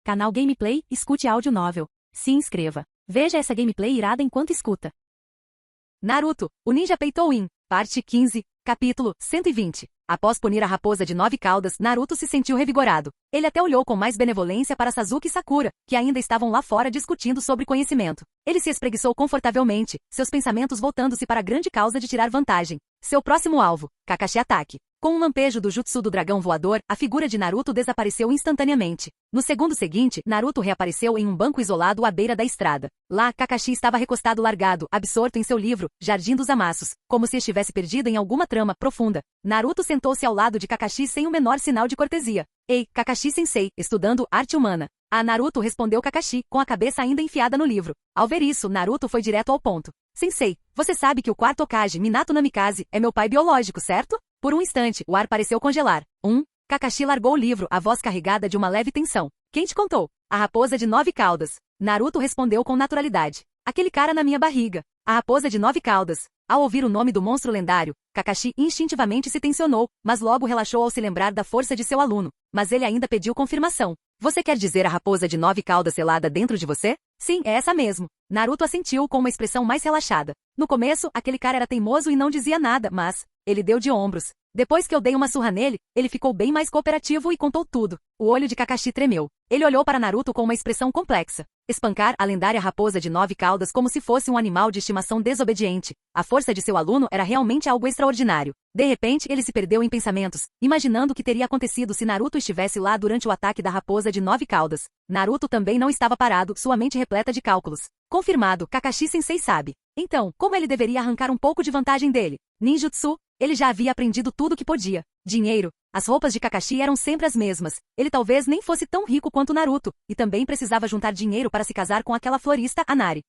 Canal Gameplay, escute áudio novel. Se inscreva. Veja essa gameplay irada enquanto escuta. Naruto, o Ninja Peitou-in, parte 15, capítulo 120. Após punir a raposa de 9 caudas, Naruto se sentiu revigorado. Ele até olhou com mais benevolência para Sasuke e Sakura, que ainda estavam lá fora discutindo sobre conhecimento. Ele se espreguiçou confortavelmente, seus pensamentos voltando-se para a grande causa de tirar vantagem. Seu próximo alvo, Kakashi ataque. Com um lampejo do jutsu do dragão voador, a figura de Naruto desapareceu instantaneamente. No segundo seguinte, Naruto reapareceu em um banco isolado à beira da estrada. Lá, Kakashi estava recostado largado, absorto em seu livro, Jardim dos Amassos, como se estivesse perdido em alguma trama profunda. Naruto sentou-se ao lado de Kakashi sem o menor sinal de cortesia. Ei, Kakashi-sensei, estudando arte humana. Naruto respondeu Kakashi, com a cabeça ainda enfiada no livro. Ao ver isso, Naruto foi direto ao ponto. Sensei, você sabe que o quarto Hokage, Minato Namikaze, é meu pai biológico, certo? Por um instante, o ar pareceu congelar. Kakashi largou o livro, a voz carregada de uma leve tensão. Quem te contou? A raposa de 9 caudas. Naruto respondeu com naturalidade. Aquele cara na minha barriga. A raposa de 9 caudas. Ao ouvir o nome do monstro lendário, Kakashi instintivamente se tensionou, mas logo relaxou ao se lembrar da força de seu aluno. Mas ele ainda pediu confirmação. Você quer dizer a raposa de 9 caudas selada dentro de você? Sim, é essa mesmo. Naruto assentiu com uma expressão mais relaxada. No começo, aquele cara era teimoso e não dizia nada, mas ele deu de ombros. Depois que eu dei uma surra nele, ele ficou bem mais cooperativo e contou tudo. O olho de Kakashi tremeu. Ele olhou para Naruto com uma expressão complexa. Espancar a lendária raposa de 9 caudas como se fosse um animal de estimação desobediente. A força de seu aluno era realmente algo extraordinário. De repente, ele se perdeu em pensamentos, imaginando o que teria acontecido se Naruto estivesse lá durante o ataque da raposa de 9 caudas. Naruto também não estava parado, sua mente repleta de cálculos. Confirmado, Kakashi-sensei sabe. Então, como ele deveria arrancar um pouco de vantagem dele? Ninjutsu? Ele já havia aprendido tudo o que podia. Dinheiro. As roupas de Kakashi eram sempre as mesmas. Ele talvez nem fosse tão rico quanto Naruto, e também precisava juntar dinheiro para se casar com aquela florista, Anari.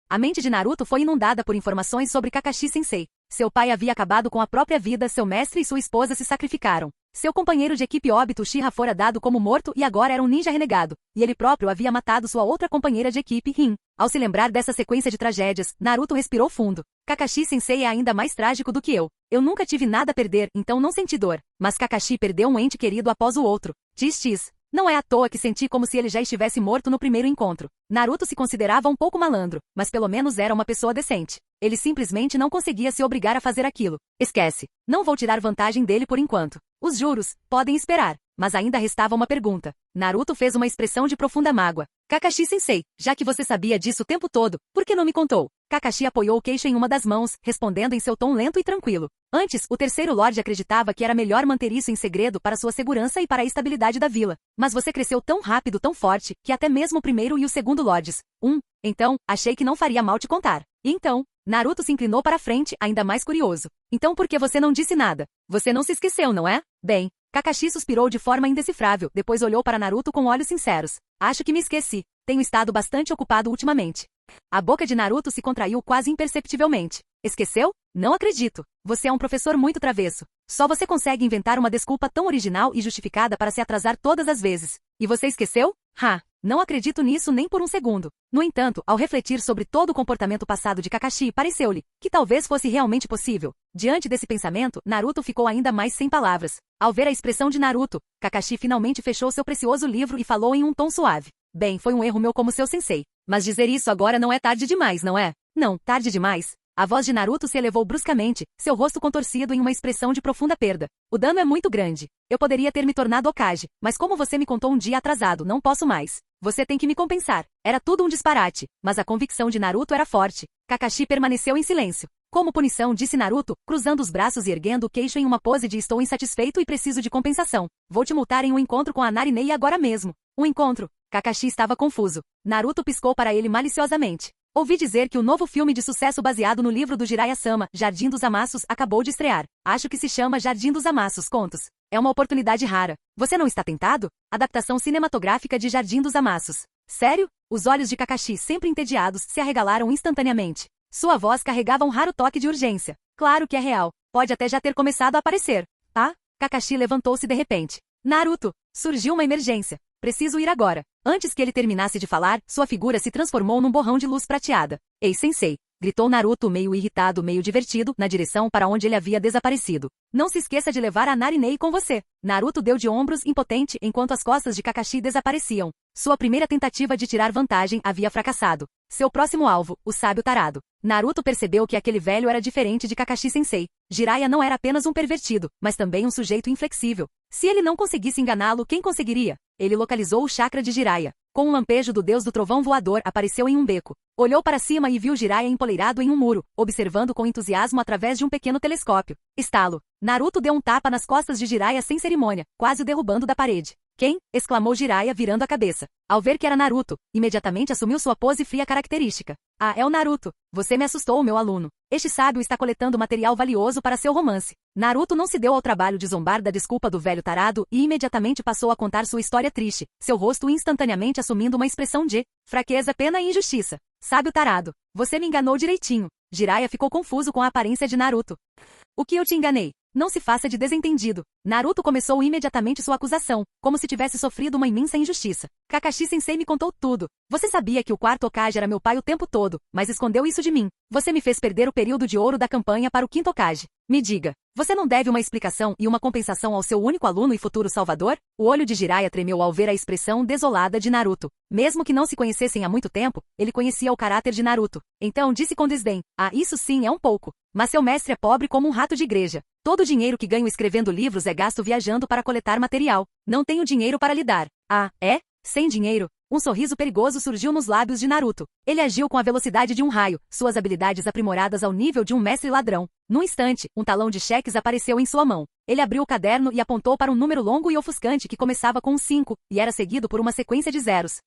A mente de Naruto foi inundada por informações sobre Kakashi-sensei. Seu pai havia acabado com a própria vida, seu mestre e sua esposa se sacrificaram. Seu companheiro de equipe Obito Uchiha fora dado como morto e agora era um ninja renegado, e ele próprio havia matado sua outra companheira de equipe, Rin. Ao se lembrar dessa sequência de tragédias, Naruto respirou fundo. Kakashi-sensei é ainda mais trágico do que eu. Eu nunca tive nada a perder, então não senti dor. Mas Kakashi perdeu um ente querido após o outro. X. Não é à toa que senti como se ele já estivesse morto no primeiro encontro. Naruto se considerava um pouco malandro, mas pelo menos era uma pessoa decente. Ele simplesmente não conseguia se obrigar a fazer aquilo. Esquece. Não vou tirar vantagem dele por enquanto. Os juros podem esperar. Mas ainda restava uma pergunta. Naruto fez uma expressão de profunda mágoa. Kakashi-sensei, já que você sabia disso o tempo todo, por que não me contou? Kakashi apoiou o queixo em uma das mãos, respondendo em seu tom lento e tranquilo. Antes, o terceiro Lorde acreditava que era melhor manter isso em segredo para sua segurança e para a estabilidade da vila. Mas você cresceu tão rápido, tão forte, que até mesmo o primeiro e o segundo Lordes. Então, achei que não faria mal te contar. E então, Naruto se inclinou para a frente, ainda mais curioso. Então por que você não disse nada? Você não se esqueceu, não é? Bem, Kakashi suspirou de forma indecifrável, depois olhou para Naruto com olhos sinceros. Acho que me esqueci. Tenho estado bastante ocupado ultimamente. A boca de Naruto se contraiu quase imperceptivelmente. Esqueceu? Não acredito. Você é um professor muito travesso. Só você consegue inventar uma desculpa tão original e justificada para se atrasar todas as vezes. E você esqueceu? Não acredito nisso nem por um segundo. No entanto, ao refletir sobre todo o comportamento passado de Kakashi, pareceu-lhe que talvez fosse realmente possível. Diante desse pensamento, Naruto ficou ainda mais sem palavras. Ao ver a expressão de Naruto, Kakashi finalmente fechou seu precioso livro e falou em um tom suave. Bem, foi um erro meu como seu sensei. Mas dizer isso agora não é tarde demais, não é? Não, tarde demais. A voz de Naruto se elevou bruscamente, seu rosto contorcido em uma expressão de profunda perda. O dano é muito grande. Eu poderia ter me tornado Hokage, mas como você me contou um dia atrasado, não posso mais. Você tem que me compensar. Era tudo um disparate, mas a convicção de Naruto era forte. Kakashi permaneceu em silêncio. Como punição, disse Naruto, cruzando os braços e erguendo o queixo em uma pose de estou insatisfeito e preciso de compensação. Vou te multar em um encontro com a Narinei agora mesmo. Um encontro? Kakashi estava confuso. Naruto piscou para ele maliciosamente. Ouvi dizer que o novo filme de sucesso baseado no livro do Jiraiya-sama, Jardim dos Amassos, acabou de estrear. Acho que se chama Jardim dos Amassos, contos. É uma oportunidade rara. Você não está tentado? Adaptação cinematográfica de Jardim dos Amassos. Sério? Os olhos de Kakashi, sempre entediados, se arregalaram instantaneamente. Sua voz carregava um raro toque de urgência. Claro que é real. Pode até já ter começado a aparecer. Kakashi levantou-se de repente. Naruto! Surgiu uma emergência. Preciso ir agora. Antes que ele terminasse de falar, sua figura se transformou num borrão de luz prateada. Ei, sensei! Gritou Naruto meio irritado, meio divertido, na direção para onde ele havia desaparecido. Não se esqueça de levar a Narinei com você. Naruto deu de ombros impotente enquanto as costas de Kakashi desapareciam. Sua primeira tentativa de tirar vantagem havia fracassado. Seu próximo alvo, o sábio tarado. Naruto percebeu que aquele velho era diferente de Kakashi-sensei. Jiraiya não era apenas um pervertido, mas também um sujeito inflexível. Se ele não conseguisse enganá-lo, quem conseguiria? Ele localizou o chakra de Jiraiya. Com um lampejo do deus do trovão voador, apareceu em um beco. Olhou para cima e viu Jiraiya empoleirado em um muro, observando com entusiasmo através de um pequeno telescópio. Estalo. Naruto deu um tapa nas costas de Jiraiya sem cerimônia, quase o derrubando da parede. Quem? Exclamou Jiraiya virando a cabeça. Ao ver que era Naruto, imediatamente assumiu sua pose fria característica. Ah, é o Naruto. Você me assustou, meu aluno. Este sábio está coletando material valioso para seu romance. Naruto não se deu ao trabalho de zombar da desculpa do velho tarado e imediatamente passou a contar sua história triste, seu rosto instantaneamente assumindo uma expressão de fraqueza, pena e injustiça. Sábio tarado, você me enganou direitinho. Jiraiya ficou confuso com a aparência de Naruto. O que eu te enganei? Não se faça de desentendido. Naruto começou imediatamente sua acusação, como se tivesse sofrido uma imensa injustiça. Kakashi-sensei me contou tudo. Você sabia que o quarto Hokage era meu pai o tempo todo, mas escondeu isso de mim. Você me fez perder o período de ouro da campanha para o quinto Hokage. Me diga, você não deve uma explicação e uma compensação ao seu único aluno e futuro salvador? O olho de Jiraiya tremeu ao ver a expressão desolada de Naruto. Mesmo que não se conhecessem há muito tempo, ele conhecia o caráter de Naruto. Então disse com desdém, ah, isso sim é um pouco. Mas seu mestre é pobre como um rato de igreja. Todo o dinheiro que ganho escrevendo livros é gasto viajando para coletar material. Não tenho dinheiro para lhe dar. Ah, é? Sem dinheiro? Um sorriso perigoso surgiu nos lábios de Naruto. Ele agiu com a velocidade de um raio, suas habilidades aprimoradas ao nível de um mestre ladrão. Num instante, um talão de cheques apareceu em sua mão. Ele abriu o caderno e apontou para um número longo e ofuscante que começava com um 5, e era seguido por uma sequência de zeros.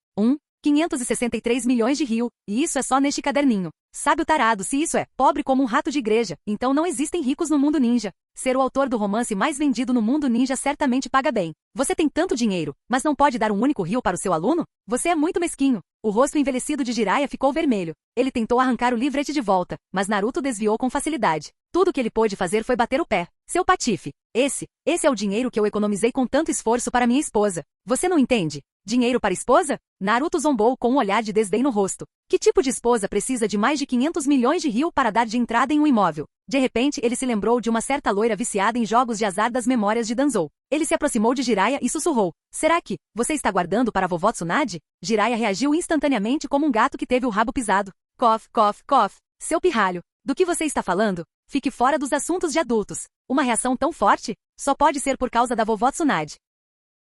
563 milhões de rio, e isso é só neste caderninho. Sabe o tarado, se isso é pobre como um rato de igreja, então não existem ricos no mundo ninja. Ser o autor do romance mais vendido no mundo ninja certamente paga bem. Você tem tanto dinheiro, mas não pode dar um único rio para o seu aluno? Você é muito mesquinho. O rosto envelhecido de Jiraiya ficou vermelho. Ele tentou arrancar o livrete de volta, mas Naruto desviou com facilidade. Tudo o que ele pôde fazer foi bater o pé. Seu patife. Esse é o dinheiro que eu economizei com tanto esforço para minha esposa. Você não entende? Dinheiro para esposa? Naruto zombou com um olhar de desdém no rosto. Que tipo de esposa precisa de mais de 500 milhões de rio para dar de entrada em um imóvel? De repente, ele se lembrou de uma certa loira viciada em jogos de azar das memórias de Danzou. Ele se aproximou de Jiraiya e sussurrou. Será que você está guardando para a vovó Tsunade? Jiraiya reagiu instantaneamente como um gato que teve o rabo pisado. Cof, cof, cof. Seu pirralho. Do que você está falando? Fique fora dos assuntos de adultos. Uma reação tão forte? Só pode ser por causa da vovó Tsunade.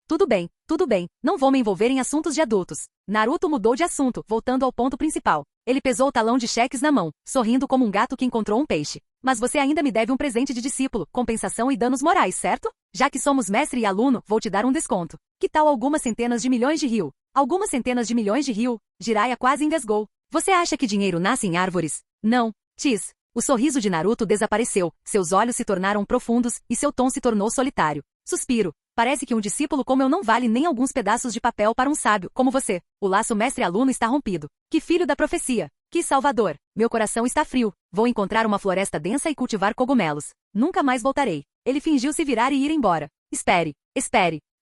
Tudo bem, não vou me envolver em assuntos de adultos. Naruto mudou de assunto, voltando ao ponto principal. Ele pesou o talão de cheques na mão, sorrindo como um gato que encontrou um peixe. Mas você ainda me deve um presente de discípulo, compensação e danos morais, certo? Já que somos mestre e aluno, vou te dar um desconto. Que tal algumas centenas de milhões de rio? Algumas centenas de milhões de rio? Jiraiya quase engasgou. Você acha que dinheiro nasce em árvores? Não. Tis. O sorriso de Naruto desapareceu, seus olhos se tornaram profundos e seu tom se tornou solitário. Suspiro. Parece que um discípulo como eu não vale nem alguns pedaços de papel para um sábio, como você. O laço mestre-aluno está rompido. Que filho da profecia. Que salvador. Meu coração está frio. Vou encontrar uma floresta densa e cultivar cogumelos. Nunca mais voltarei. Ele fingiu se virar e ir embora. Espere.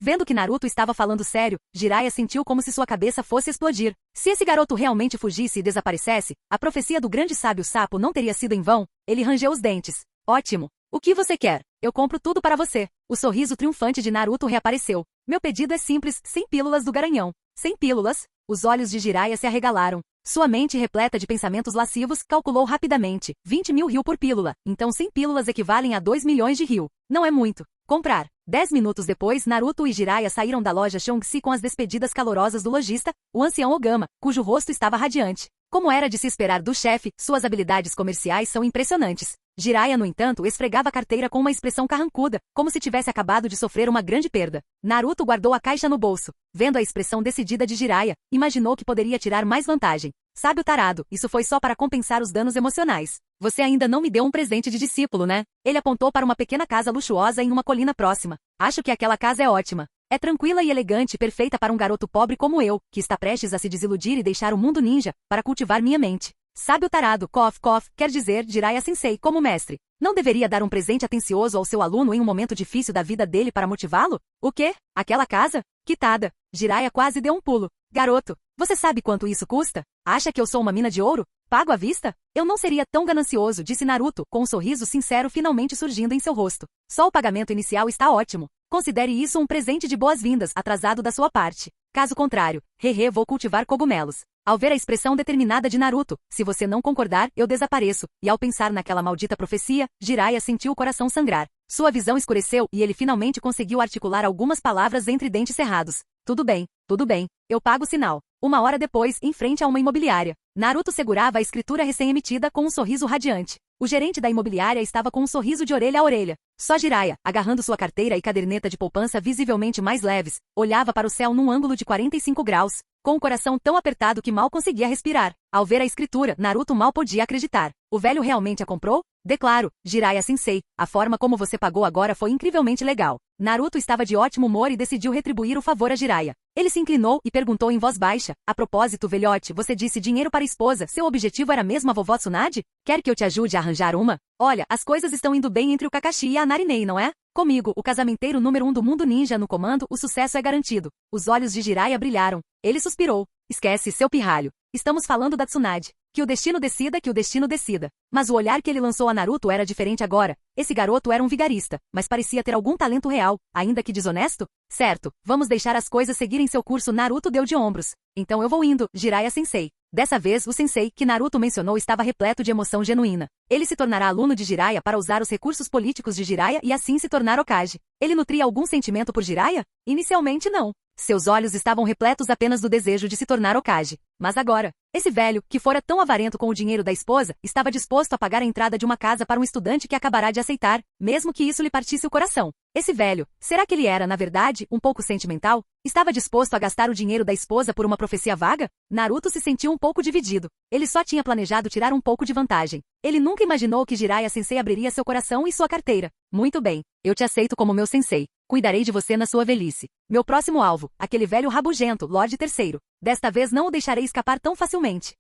Vendo que Naruto estava falando sério, Jiraiya sentiu como se sua cabeça fosse explodir. Se esse garoto realmente fugisse e desaparecesse, a profecia do grande sábio sapo não teria sido em vão. Ele rangeu os dentes. Ótimo. O que você quer? Eu compro tudo para você. O sorriso triunfante de Naruto reapareceu. Meu pedido é simples, 100 pílulas do garanhão. 100 pílulas? Os olhos de Jiraiya se arregalaram. Sua mente repleta de pensamentos lascivos calculou rapidamente. 20 mil rio por pílula. Então 100 pílulas equivalem a 2 milhões de rio. Não é muito. Comprar. 10 minutos depois, Naruto e Jiraiya saíram da loja Shongxi com as despedidas calorosas do lojista, o ancião Ogama, cujo rosto estava radiante. Como era de se esperar do chefe, suas habilidades comerciais são impressionantes. Jiraiya, no entanto, esfregava a carteira com uma expressão carrancuda, como se tivesse acabado de sofrer uma grande perda. Naruto guardou a caixa no bolso. Vendo a expressão decidida de Jiraiya, imaginou que poderia tirar mais vantagem. Sábio tarado, isso foi só para compensar os danos emocionais. Você ainda não me deu um presente de discípulo, né? Ele apontou para uma pequena casa luxuosa em uma colina próxima. Acho que aquela casa é ótima. É tranquila e elegante, perfeita para um garoto pobre como eu, que está prestes a se desiludir e deixar o mundo ninja, para cultivar minha mente. Sábio tarado, cof, quer dizer Jiraiya-sensei, como mestre. Não deveria dar um presente atencioso ao seu aluno em um momento difícil da vida dele para motivá-lo? O quê? Aquela casa? Quitada. Jiraiya quase deu um pulo. Garoto, você sabe quanto isso custa? Acha que eu sou uma mina de ouro? Pago à vista? Eu não seria tão ganancioso, disse Naruto, com um sorriso sincero finalmente surgindo em seu rosto. Só o pagamento inicial está ótimo. Considere isso um presente de boas-vindas, atrasado da sua parte. Caso contrário, vou cultivar cogumelos. Ao ver a expressão determinada de Naruto, se você não concordar, eu desapareço, e ao pensar naquela maldita profecia, Jiraiya sentiu o coração sangrar. Sua visão escureceu e ele finalmente conseguiu articular algumas palavras entre dentes cerrados. Tudo bem, eu pago o sinal. 1 hora depois, em frente a uma imobiliária, Naruto segurava a escritura recém-emitida com um sorriso radiante. O gerente da imobiliária estava com um sorriso de orelha a orelha. Só Jiraiya, agarrando sua carteira e caderneta de poupança visivelmente mais leves, olhava para o céu num ângulo de 45 graus, com o coração tão apertado que mal conseguia respirar. Ao ver a escritura, Naruto mal podia acreditar. O velho realmente a comprou? Declaro, Jiraiya-sensei, a forma como você pagou agora foi incrivelmente legal. Naruto estava de ótimo humor e decidiu retribuir o favor a Jiraiya. Ele se inclinou e perguntou em voz baixa, a propósito, velhote, você disse dinheiro para a esposa, seu objetivo era mesmo a vovó Tsunade? Quer que eu te ajude a arranjar uma? Olha, as coisas estão indo bem entre o Kakashi e a Narinei, não é? Comigo, o casamenteiro número 1 do mundo ninja no comando, o sucesso é garantido. Os olhos de Jiraiya brilharam. Ele suspirou. Esquece, seu pirralho. Estamos falando da Tsunade. Que o destino decida. Mas o olhar que ele lançou a Naruto era diferente agora. Esse garoto era um vigarista, mas parecia ter algum talento real, ainda que desonesto. Certo, vamos deixar as coisas seguirem seu curso. Naruto deu de ombros. Então eu vou indo, Jiraiya-sensei. Dessa vez, o sensei, que Naruto mencionou, estava repleto de emoção genuína. Ele se tornará aluno de Jiraiya para usar os recursos políticos de Jiraiya e assim se tornar Hokage. Ele nutria algum sentimento por Jiraiya? Inicialmente não. Seus olhos estavam repletos apenas do desejo de se tornar Hokage. Mas agora, esse velho, que fora tão avarento com o dinheiro da esposa, estava disposto a pagar a entrada de uma casa para um estudante que acabará de aceitar, mesmo que isso lhe partisse o coração. Esse velho, será que ele era, na verdade, um pouco sentimental? Estava disposto a gastar o dinheiro da esposa por uma profecia vaga? Naruto se sentiu um pouco dividido. Ele só tinha planejado tirar um pouco de vantagem. Ele nunca imaginou que Jiraiya-sensei abriria seu coração e sua carteira. Muito bem, eu te aceito como meu sensei. Cuidarei de você na sua velhice. Meu próximo alvo, aquele velho rabugento, Lorde Terceiro. Desta vez não o deixarei escapar tão facilmente.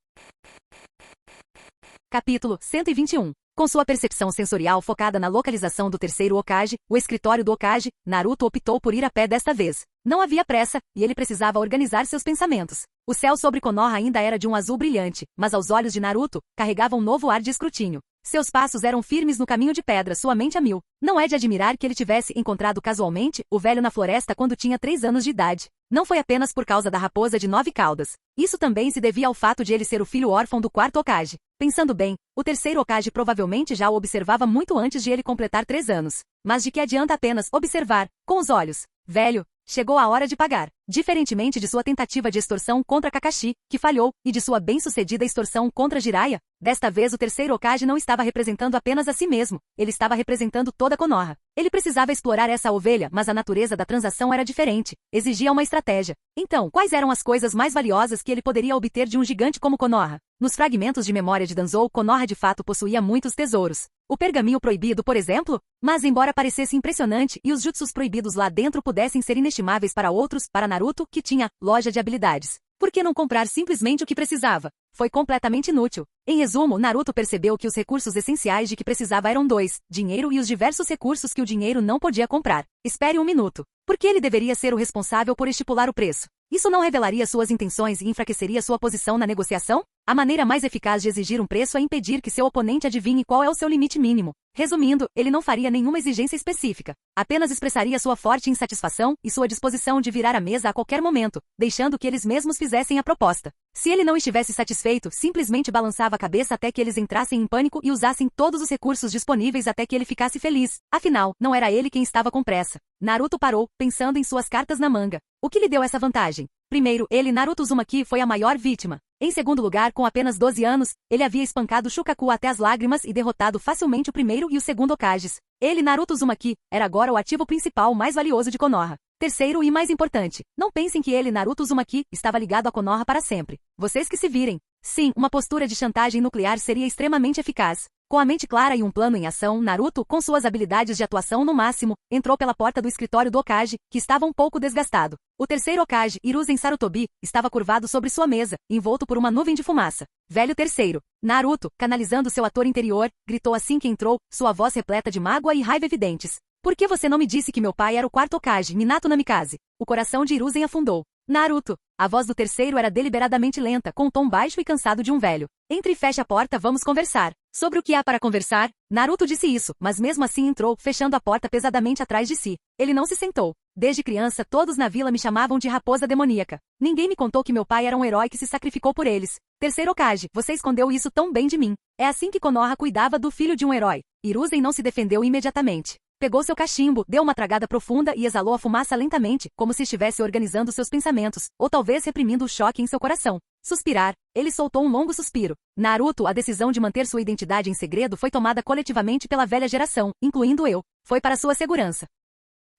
Capítulo 121. Com sua percepção sensorial focada na localização do terceiro Hokage, o escritório do Hokage, Naruto optou por ir a pé desta vez. Não havia pressa, e ele precisava organizar seus pensamentos. O céu sobre Konoha ainda era de um azul brilhante, mas aos olhos de Naruto, carregava um novo ar de escrutínio. Seus passos eram firmes no caminho de pedra, sua mente a mil. Não é de admirar que ele tivesse encontrado casualmente o velho na floresta quando tinha 3 anos de idade. Não foi apenas por causa da raposa de 9 caudas. Isso também se devia ao fato de ele ser o filho órfão do 4º Hokage. Pensando bem, o terceiro Hokage provavelmente já o observava muito antes de ele completar 3 anos. Mas de que adianta apenas observar, com os olhos? Velho, chegou a hora de pagar. Diferentemente de sua tentativa de extorsão contra Kakashi, que falhou, e de sua bem-sucedida extorsão contra Jiraiya, desta vez o terceiro Hokage não estava representando apenas a si mesmo, ele estava representando toda Konoha. Ele precisava explorar essa ovelha, mas a natureza da transação era diferente, exigia uma estratégia. Então, quais eram as coisas mais valiosas que ele poderia obter de um gigante como Konoha? Nos fragmentos de memória de Danzou, Konoha de fato possuía muitos tesouros. O pergaminho proibido, por exemplo? Mas embora parecesse impressionante e os jutsus proibidos lá dentro pudessem ser inestimáveis para outros, para Naruto, que tinha loja de habilidades. Por que não comprar simplesmente o que precisava? Foi completamente inútil. Em resumo, Naruto percebeu que os recursos essenciais de que precisava eram 2, dinheiro e os diversos recursos que o dinheiro não podia comprar. Espere um minuto. Por que ele deveria ser o responsável por estipular o preço? Isso não revelaria suas intenções e enfraqueceria sua posição na negociação? A maneira mais eficaz de exigir um preço é impedir que seu oponente adivinhe qual é o seu limite mínimo. Resumindo, ele não faria nenhuma exigência específica. Apenas expressaria sua forte insatisfação e sua disposição de virar a mesa a qualquer momento, deixando que eles mesmos fizessem a proposta. Se ele não estivesse satisfeito, simplesmente balançava a cabeça até que eles entrassem em pânico e usassem todos os recursos disponíveis até que ele ficasse feliz. Afinal, não era ele quem estava com pressa. Naruto parou, pensando em suas cartas na manga. O que lhe deu essa vantagem? Primeiro, ele, Naruto Uzumaki, foi a maior vítima. Em segundo lugar, com apenas 12 anos, ele havia espancado Shukaku até as lágrimas e derrotado facilmente o primeiro e o segundo Hokages. Ele, Naruto Uzumaki, era agora o ativo principal mais valioso de Konoha. Terceiro e mais importante, não pensem que ele, Naruto Uzumaki, estava ligado a Konoha para sempre. Vocês que se virem. Sim, uma postura de chantagem nuclear seria extremamente eficaz. Com a mente clara e um plano em ação, Naruto, com suas habilidades de atuação no máximo, entrou pela porta do escritório do Hokage, que estava um pouco desgastado. O terceiro Hokage, Hiruzen Sarutobi, estava curvado sobre sua mesa, envolto por uma nuvem de fumaça. Velho terceiro. Naruto, canalizando seu ator interior, gritou assim que entrou, sua voz repleta de mágoa e raiva evidentes. Por que você não me disse que meu pai era o 4º Hokage, Minato Namikaze? O coração de Hiruzen afundou. Naruto. A voz do terceiro era deliberadamente lenta, com um tom baixo e cansado de um velho. Entre e feche a porta, vamos conversar. Sobre o que há para conversar, Naruto disse isso, mas mesmo assim entrou, fechando a porta pesadamente atrás de si. Ele não se sentou. Desde criança, todos na vila me chamavam de raposa demoníaca. Ninguém me contou que meu pai era um herói que se sacrificou por eles. Terceiro Hokage, você escondeu isso tão bem de mim. É assim que Konoha cuidava do filho de um herói. Hiruzen não se defendeu imediatamente. Pegou seu cachimbo, deu uma tragada profunda e exalou a fumaça lentamente, como se estivesse organizando seus pensamentos, ou talvez reprimindo o choque em seu coração. Suspirar. Ele soltou um longo suspiro. Naruto, a decisão de manter sua identidade em segredo foi tomada coletivamente pela velha geração, incluindo eu. Foi para sua segurança.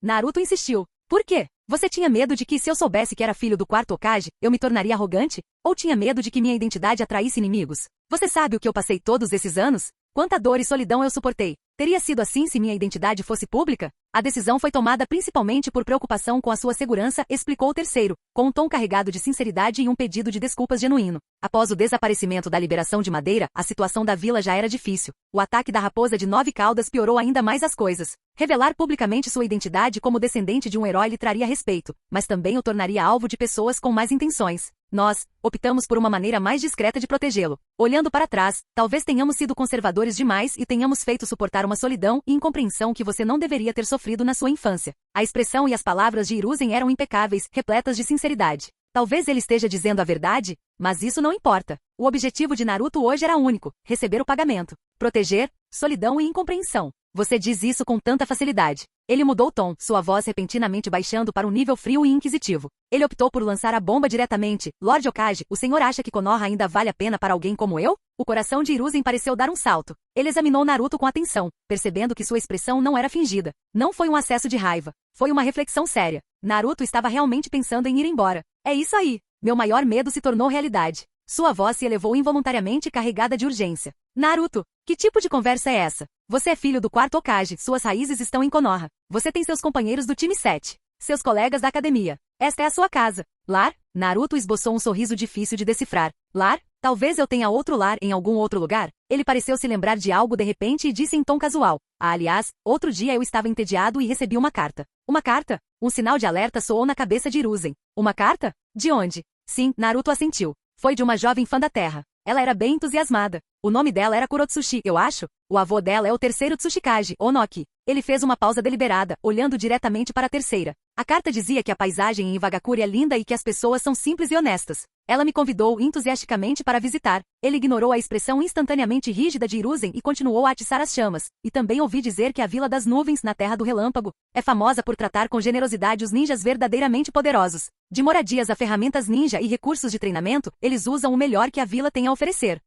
Naruto insistiu. Por quê? Você tinha medo de que, se eu soubesse que era filho do quarto Hokage, eu me tornaria arrogante? Ou tinha medo de que minha identidade atraísse inimigos? Você sabe o que eu passei todos esses anos? Quanta dor e solidão eu suportei. Teria sido assim se minha identidade fosse pública? A decisão foi tomada principalmente por preocupação com a sua segurança, explicou o terceiro, com um tom carregado de sinceridade e um pedido de desculpas genuíno. Após o desaparecimento da liberação de Madeira, a situação da vila já era difícil. O ataque da raposa de 9 caudas piorou ainda mais as coisas. Revelar publicamente sua identidade como descendente de um herói lhe traria respeito, mas também o tornaria alvo de pessoas com más intenções. Nós optamos por uma maneira mais discreta de protegê-lo. Olhando para trás, talvez tenhamos sido conservadores demais e tenhamos feito suportar uma solidão e incompreensão que você não deveria ter sofrido na sua infância. A expressão e as palavras de Hiruzen eram impecáveis, repletas de sinceridade. Talvez ele esteja dizendo a verdade, mas isso não importa. O objetivo de Naruto hoje era único: receber o pagamento. Proteger, solidão e incompreensão. Você diz isso com tanta facilidade. Ele mudou o tom, sua voz repentinamente baixando para um nível frio e inquisitivo. Ele optou por lançar a bomba diretamente. Lord Hokage, o senhor acha que Konoha ainda vale a pena para alguém como eu? O coração de Hiruzen pareceu dar um salto. Ele examinou Naruto com atenção, percebendo que sua expressão não era fingida. Não foi um acesso de raiva. Foi uma reflexão séria. Naruto estava realmente pensando em ir embora. É isso aí. Meu maior medo se tornou realidade. Sua voz se elevou involuntariamente, carregada de urgência. Naruto, que tipo de conversa é essa? Você é filho do quarto Hokage, suas raízes estão em Konoha. Você tem seus companheiros do time 7. Seus colegas da academia. Esta é a sua casa. Lar? Naruto esboçou um sorriso difícil de decifrar. Lar? Talvez eu tenha outro lar em algum outro lugar? Ele pareceu se lembrar de algo de repente e disse em tom casual. Aliás, outro dia eu estava entediado e recebi uma carta. Uma carta? Um sinal de alerta soou na cabeça de Hiruzen. Uma carta? De onde? Sim, Naruto assentiu. Foi de uma jovem fã da Terra. Ela era bem entusiasmada. O nome dela era Kurotsushi, eu acho. O avô dela é o terceiro Tsuchikage, Onoki. Ele fez uma pausa deliberada, olhando diretamente para a terceira. A carta dizia que a paisagem em Iwagakure é linda e que as pessoas são simples e honestas. Ela me convidou entusiasticamente para visitar. Ele ignorou a expressão instantaneamente rígida de Hiruzen e continuou a atiçar as chamas. E também ouvi dizer que a Vila das Nuvens, na Terra do Relâmpago, é famosa por tratar com generosidade os ninjas verdadeiramente poderosos. De moradias a ferramentas ninja e recursos de treinamento, eles usam o melhor que a vila tem a oferecer.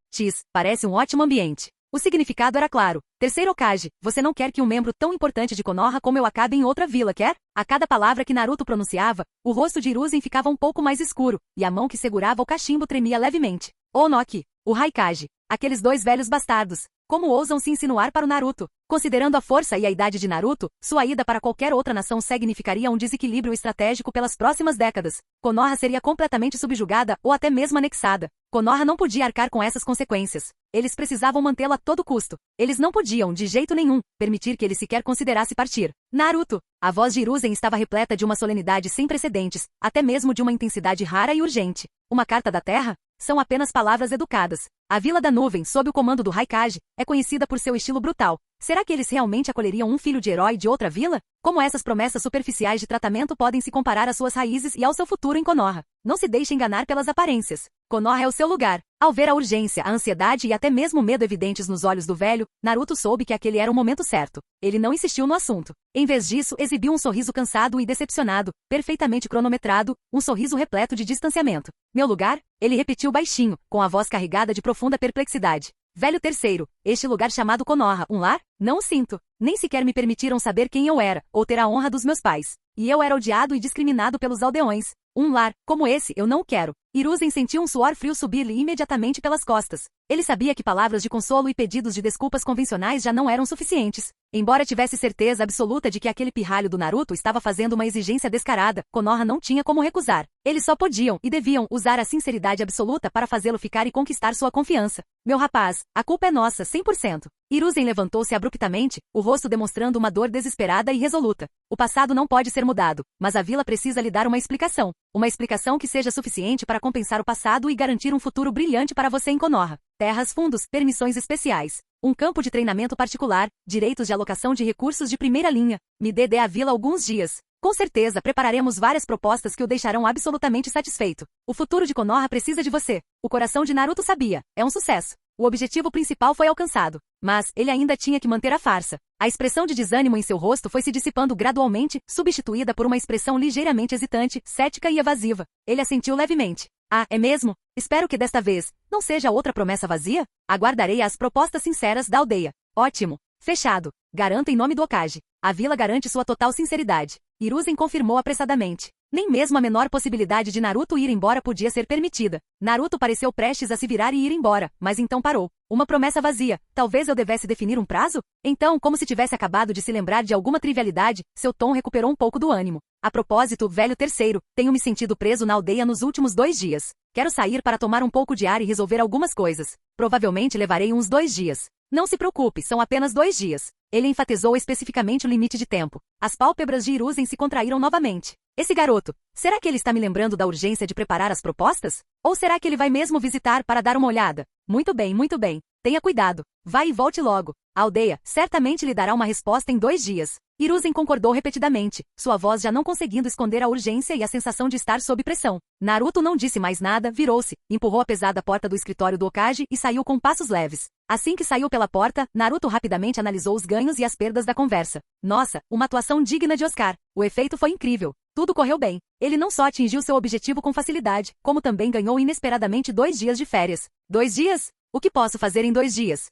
Parece um ótimo ambiente. O significado era claro. Terceiro Hokage, você não quer que um membro tão importante de Konoha como eu acabe em outra vila, quer? A cada palavra que Naruto pronunciava, o rosto de Hiruzen ficava um pouco mais escuro, e a mão que segurava o cachimbo tremia levemente. Onoki, o Raikage, aqueles dois velhos bastardos, como ousam se insinuar para o Naruto? Considerando a força e a idade de Naruto, sua ida para qualquer outra nação significaria um desequilíbrio estratégico pelas próximas décadas. Konoha seria completamente subjugada ou até mesmo anexada. Konoha não podia arcar com essas consequências. Eles precisavam mantê-la a todo custo. Eles não podiam, de jeito nenhum, permitir que ele sequer considerasse partir. Naruto! A voz de Hiruzen estava repleta de uma solenidade sem precedentes, até mesmo de uma intensidade rara e urgente. Uma carta da Terra? São apenas palavras educadas. A Vila da Nuvem, sob o comando do Raikage, é conhecida por seu estilo brutal. Será que eles realmente acolheriam um filho de herói de outra vila? Como essas promessas superficiais de tratamento podem se comparar às suas raízes e ao seu futuro em Konoha? Não se deixe enganar pelas aparências. Konoha é o seu lugar. Ao ver a urgência, a ansiedade e até mesmo o medo evidentes nos olhos do velho, Naruto soube que aquele era o momento certo. Ele não insistiu no assunto. Em vez disso, exibiu um sorriso cansado e decepcionado, perfeitamente cronometrado, um sorriso repleto de distanciamento. Meu lugar? Ele repetiu baixinho, com a voz carregada de profunda perplexidade. Velho terceiro, este lugar chamado Konoha, um lar? Não o sinto. Nem sequer me permitiram saber quem eu era, ou ter a honra dos meus pais. E eu era odiado e discriminado pelos aldeões. Um lar, como esse, eu não quero. Hiruzen sentiu um suor frio subir-lhe imediatamente pelas costas. Ele sabia que palavras de consolo e pedidos de desculpas convencionais já não eram suficientes. Embora tivesse certeza absoluta de que aquele pirralho do Naruto estava fazendo uma exigência descarada, Konoha não tinha como recusar. Eles só podiam e deviam usar a sinceridade absoluta para fazê-lo ficar e conquistar sua confiança. Meu rapaz, a culpa é nossa, 100%. Hiruzen levantou-se abruptamente, o rosto demonstrando uma dor desesperada e resoluta. O passado não pode ser mudado, mas a vila precisa lhe dar uma explicação. Uma explicação que seja suficiente para compensar o passado e garantir um futuro brilhante para você em Konoha. Terras, fundos, permissões especiais. Um campo de treinamento particular, direitos de alocação de recursos de primeira linha. Me dê a vila alguns dias. Com certeza prepararemos várias propostas que o deixarão absolutamente satisfeito. O futuro de Konoha precisa de você. O coração de Naruto sabia. É um sucesso. O objetivo principal foi alcançado. Mas ele ainda tinha que manter a farsa. A expressão de desânimo em seu rosto foi se dissipando gradualmente, substituída por uma expressão ligeiramente hesitante, cética e evasiva. Ele assentiu levemente. Ah, é mesmo? Espero que desta vez não seja outra promessa vazia? Aguardarei as propostas sinceras da aldeia. Ótimo. Fechado. Garanto em nome do Hokage. A vila garante sua total sinceridade. Hiruzen confirmou apressadamente. Nem mesmo a menor possibilidade de Naruto ir embora podia ser permitida. Naruto pareceu prestes a se virar e ir embora, mas então parou. Uma promessa vazia. Talvez eu devesse definir um prazo? Então, como se tivesse acabado de se lembrar de alguma trivialidade, seu tom recuperou um pouco do ânimo. A propósito, velho terceiro, tenho me sentido preso na aldeia nos últimos 2 dias. Quero sair para tomar um pouco de ar e resolver algumas coisas. Provavelmente levarei uns 2 dias. Não se preocupe, são apenas 2 dias. Ele enfatizou especificamente o limite de tempo. As pálpebras de Hiruzen se contraíram novamente. Esse garoto, será que ele está me lembrando da urgência de preparar as propostas? Ou será que ele vai mesmo visitar para dar uma olhada? Muito bem, muito bem. Tenha cuidado. Vá e volte logo. A aldeia certamente lhe dará uma resposta em 2 dias. Hiruzen concordou repetidamente, sua voz já não conseguindo esconder a urgência e a sensação de estar sob pressão. Naruto não disse mais nada, virou-se, empurrou a pesada porta do escritório do Hokage e saiu com passos leves. Assim que saiu pela porta, Naruto rapidamente analisou os ganhos e as perdas da conversa. Nossa, uma atuação digna de Oscar. O efeito foi incrível. Tudo correu bem. Ele não só atingiu seu objetivo com facilidade, como também ganhou inesperadamente 2 dias de férias. 2 dias? O que posso fazer em 2 dias?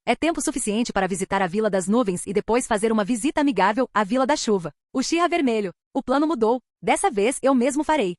É tempo suficiente para visitar a Vila das Nuvens e depois fazer uma visita amigável à Vila da Chuva. Uchiha Vermelho. O plano mudou. Dessa vez eu mesmo farei.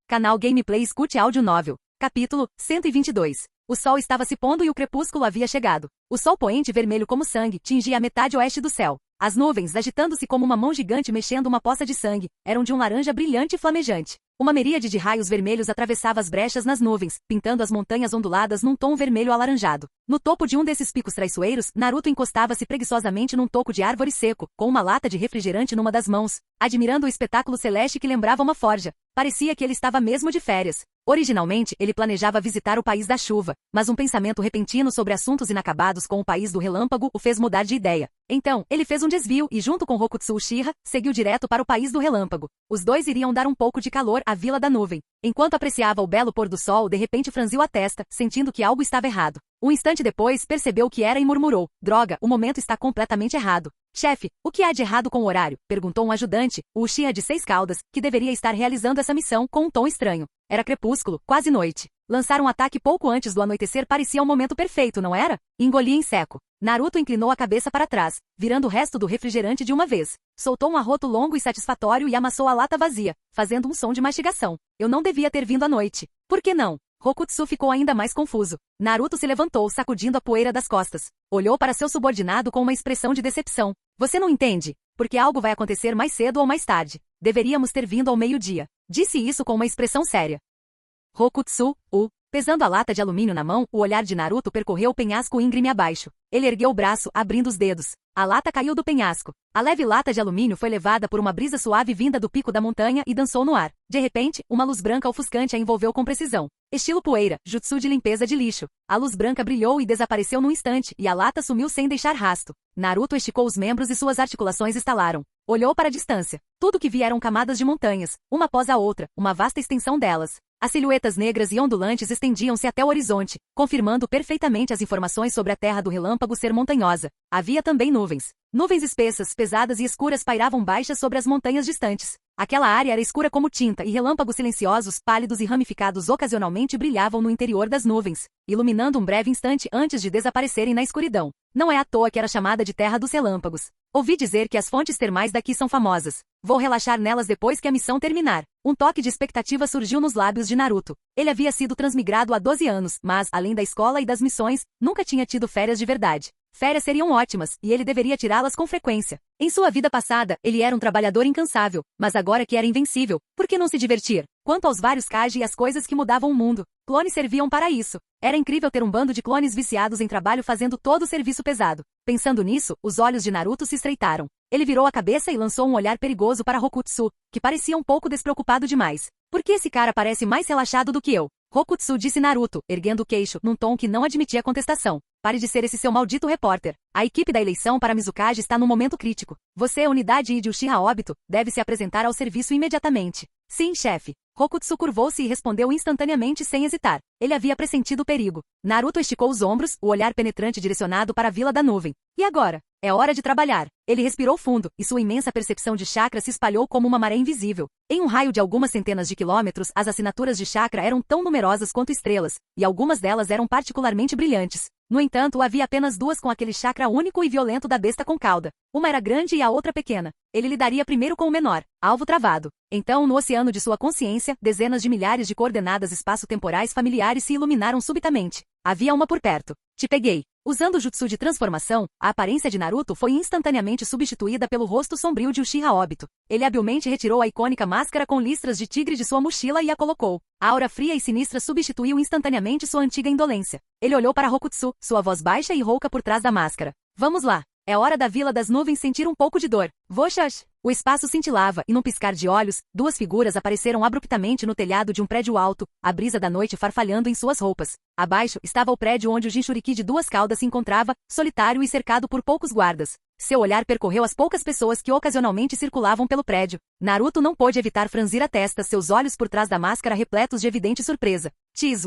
Canal Gameplay escute áudio novel. Capítulo 122. O sol estava se pondo e o crepúsculo havia chegado. O sol poente vermelho como sangue tingia a metade oeste do céu. As nuvens, agitando-se como uma mão gigante mexendo uma poça de sangue, eram de um laranja brilhante e flamejante. Uma miríade de raios vermelhos atravessava as brechas nas nuvens, pintando as montanhas onduladas num tom vermelho alaranjado. No topo de um desses picos traiçoeiros, Naruto encostava-se preguiçosamente num toco de árvore seco, com uma lata de refrigerante numa das mãos, admirando o espetáculo celeste que lembrava uma forja. Parecia que ele estava mesmo de férias. Originalmente, ele planejava visitar o país da chuva, mas um pensamento repentino sobre assuntos inacabados com o país do relâmpago o fez mudar de ideia. Então, ele fez um desvio e, junto com Rokutsu Uchiha, seguiu direto para o país do relâmpago. Os dois iriam dar um pouco de calor à Vila da Nuvem. Enquanto apreciava o belo pôr do sol, de repente franziu a testa, sentindo que algo estava errado. Um instante depois, percebeu o que era e murmurou: droga, o momento está completamente errado. Chefe, o que há de errado com o horário? Perguntou um ajudante, o Uchiha de 6 caudas, que deveria estar realizando essa missão, com um tom estranho. Era crepúsculo, quase noite. Lançar um ataque pouco antes do anoitecer parecia o momento perfeito, não era? Engoli em seco. Naruto inclinou a cabeça para trás, virando o resto do refrigerante de uma vez. Soltou um arroto longo e satisfatório e amassou a lata vazia, fazendo um som de mastigação. Eu não devia ter vindo à noite. Por que não? Rokutsu ficou ainda mais confuso. Naruto se levantou, sacudindo a poeira das costas. Olhou para seu subordinado com uma expressão de decepção. Você não entende? Porque algo vai acontecer mais cedo ou mais tarde. Deveríamos ter vindo ao meio-dia. Disse isso com uma expressão séria. Rokutsu, pesando a lata de alumínio na mão, o olhar de Naruto percorreu o penhasco íngreme abaixo. Ele ergueu o braço, abrindo os dedos. A lata caiu do penhasco. A leve lata de alumínio foi levada por uma brisa suave vinda do pico da montanha e dançou no ar. De repente, uma luz branca ofuscante a envolveu com precisão. Estilo poeira, jutsu de limpeza de lixo. A luz branca brilhou e desapareceu num instante, e a lata sumiu sem deixar rasto. Naruto esticou os membros e suas articulações estalaram. Olhou para a distância. Tudo que via eram camadas de montanhas, uma após a outra, uma vasta extensão delas. As silhuetas negras e ondulantes estendiam-se até o horizonte, confirmando perfeitamente as informações sobre a terra do relâmpago ser montanhosa. Havia também nuvens. Nuvens espessas, pesadas e escuras pairavam baixas sobre as montanhas distantes. Aquela área era escura como tinta e relâmpagos silenciosos, pálidos e ramificados ocasionalmente brilhavam no interior das nuvens, iluminando um breve instante antes de desaparecerem na escuridão. Não é à toa que era chamada de Terra dos Relâmpagos. Ouvi dizer que as fontes termais daqui são famosas. Vou relaxar nelas depois que a missão terminar. Um toque de expectativa surgiu nos lábios de Naruto. Ele havia sido transmigrado há 12 anos, mas, além da escola e das missões, nunca tinha tido férias de verdade. Férias seriam ótimas, e ele deveria tirá-las com frequência. Em sua vida passada, ele era um trabalhador incansável, mas agora que era invencível, por que não se divertir? Quanto aos vários Kage e as coisas que mudavam o mundo, clones serviam para isso. Era incrível ter um bando de clones viciados em trabalho fazendo todo o serviço pesado. Pensando nisso, os olhos de Naruto se estreitaram. Ele virou a cabeça e lançou um olhar perigoso para Rokutsu, que parecia um pouco despreocupado demais. Por que esse cara parece mais relaxado do que eu? Rokutsu disse Naruto, erguendo o queixo, num tom que não admitia contestação. Pare de ser esse seu maldito repórter. A equipe da eleição para Mizukage está num momento crítico. Você, unidade I de Uchiha Obito, deve se apresentar ao serviço imediatamente. Sim, chefe. Rokutsu curvou-se e respondeu instantaneamente sem hesitar. Ele havia pressentido o perigo. Naruto esticou os ombros, o olhar penetrante direcionado para a Vila da Nuvem. E agora? É hora de trabalhar. Ele respirou fundo, e sua imensa percepção de chakra se espalhou como uma maré invisível. Em um raio de algumas centenas de quilômetros, as assinaturas de chakra eram tão numerosas quanto estrelas, e algumas delas eram particularmente brilhantes. No entanto, havia apenas duas com aquele chakra único e violento da besta com cauda. Uma era grande e a outra pequena. Ele lidaria primeiro com o menor, alvo travado. Então, no oceano de sua consciência, dezenas de milhares de coordenadas espaço-temporais familiares se iluminaram subitamente. Havia uma por perto. Te peguei. Usando o jutsu de transformação, a aparência de Naruto foi instantaneamente substituída pelo rosto sombrio de Uchiha Obito. Ele habilmente retirou a icônica máscara com listras de tigre de sua mochila e a colocou. A aura fria e sinistra substituiu instantaneamente sua antiga indolência. Ele olhou para Rokutsu, sua voz baixa e rouca por trás da máscara. Vamos lá. É hora da Vila das Nuvens sentir um pouco de dor. Voxas! O espaço cintilava, e num piscar de olhos, duas figuras apareceram abruptamente no telhado de um prédio alto, a brisa da noite farfalhando em suas roupas. Abaixo, estava o prédio onde o Jinchuriki de duas caudas se encontrava, solitário e cercado por poucos guardas. Seu olhar percorreu as poucas pessoas que ocasionalmente circulavam pelo prédio. Naruto não pôde evitar franzir a testa, seus olhos por trás da máscara repletos de evidente surpresa.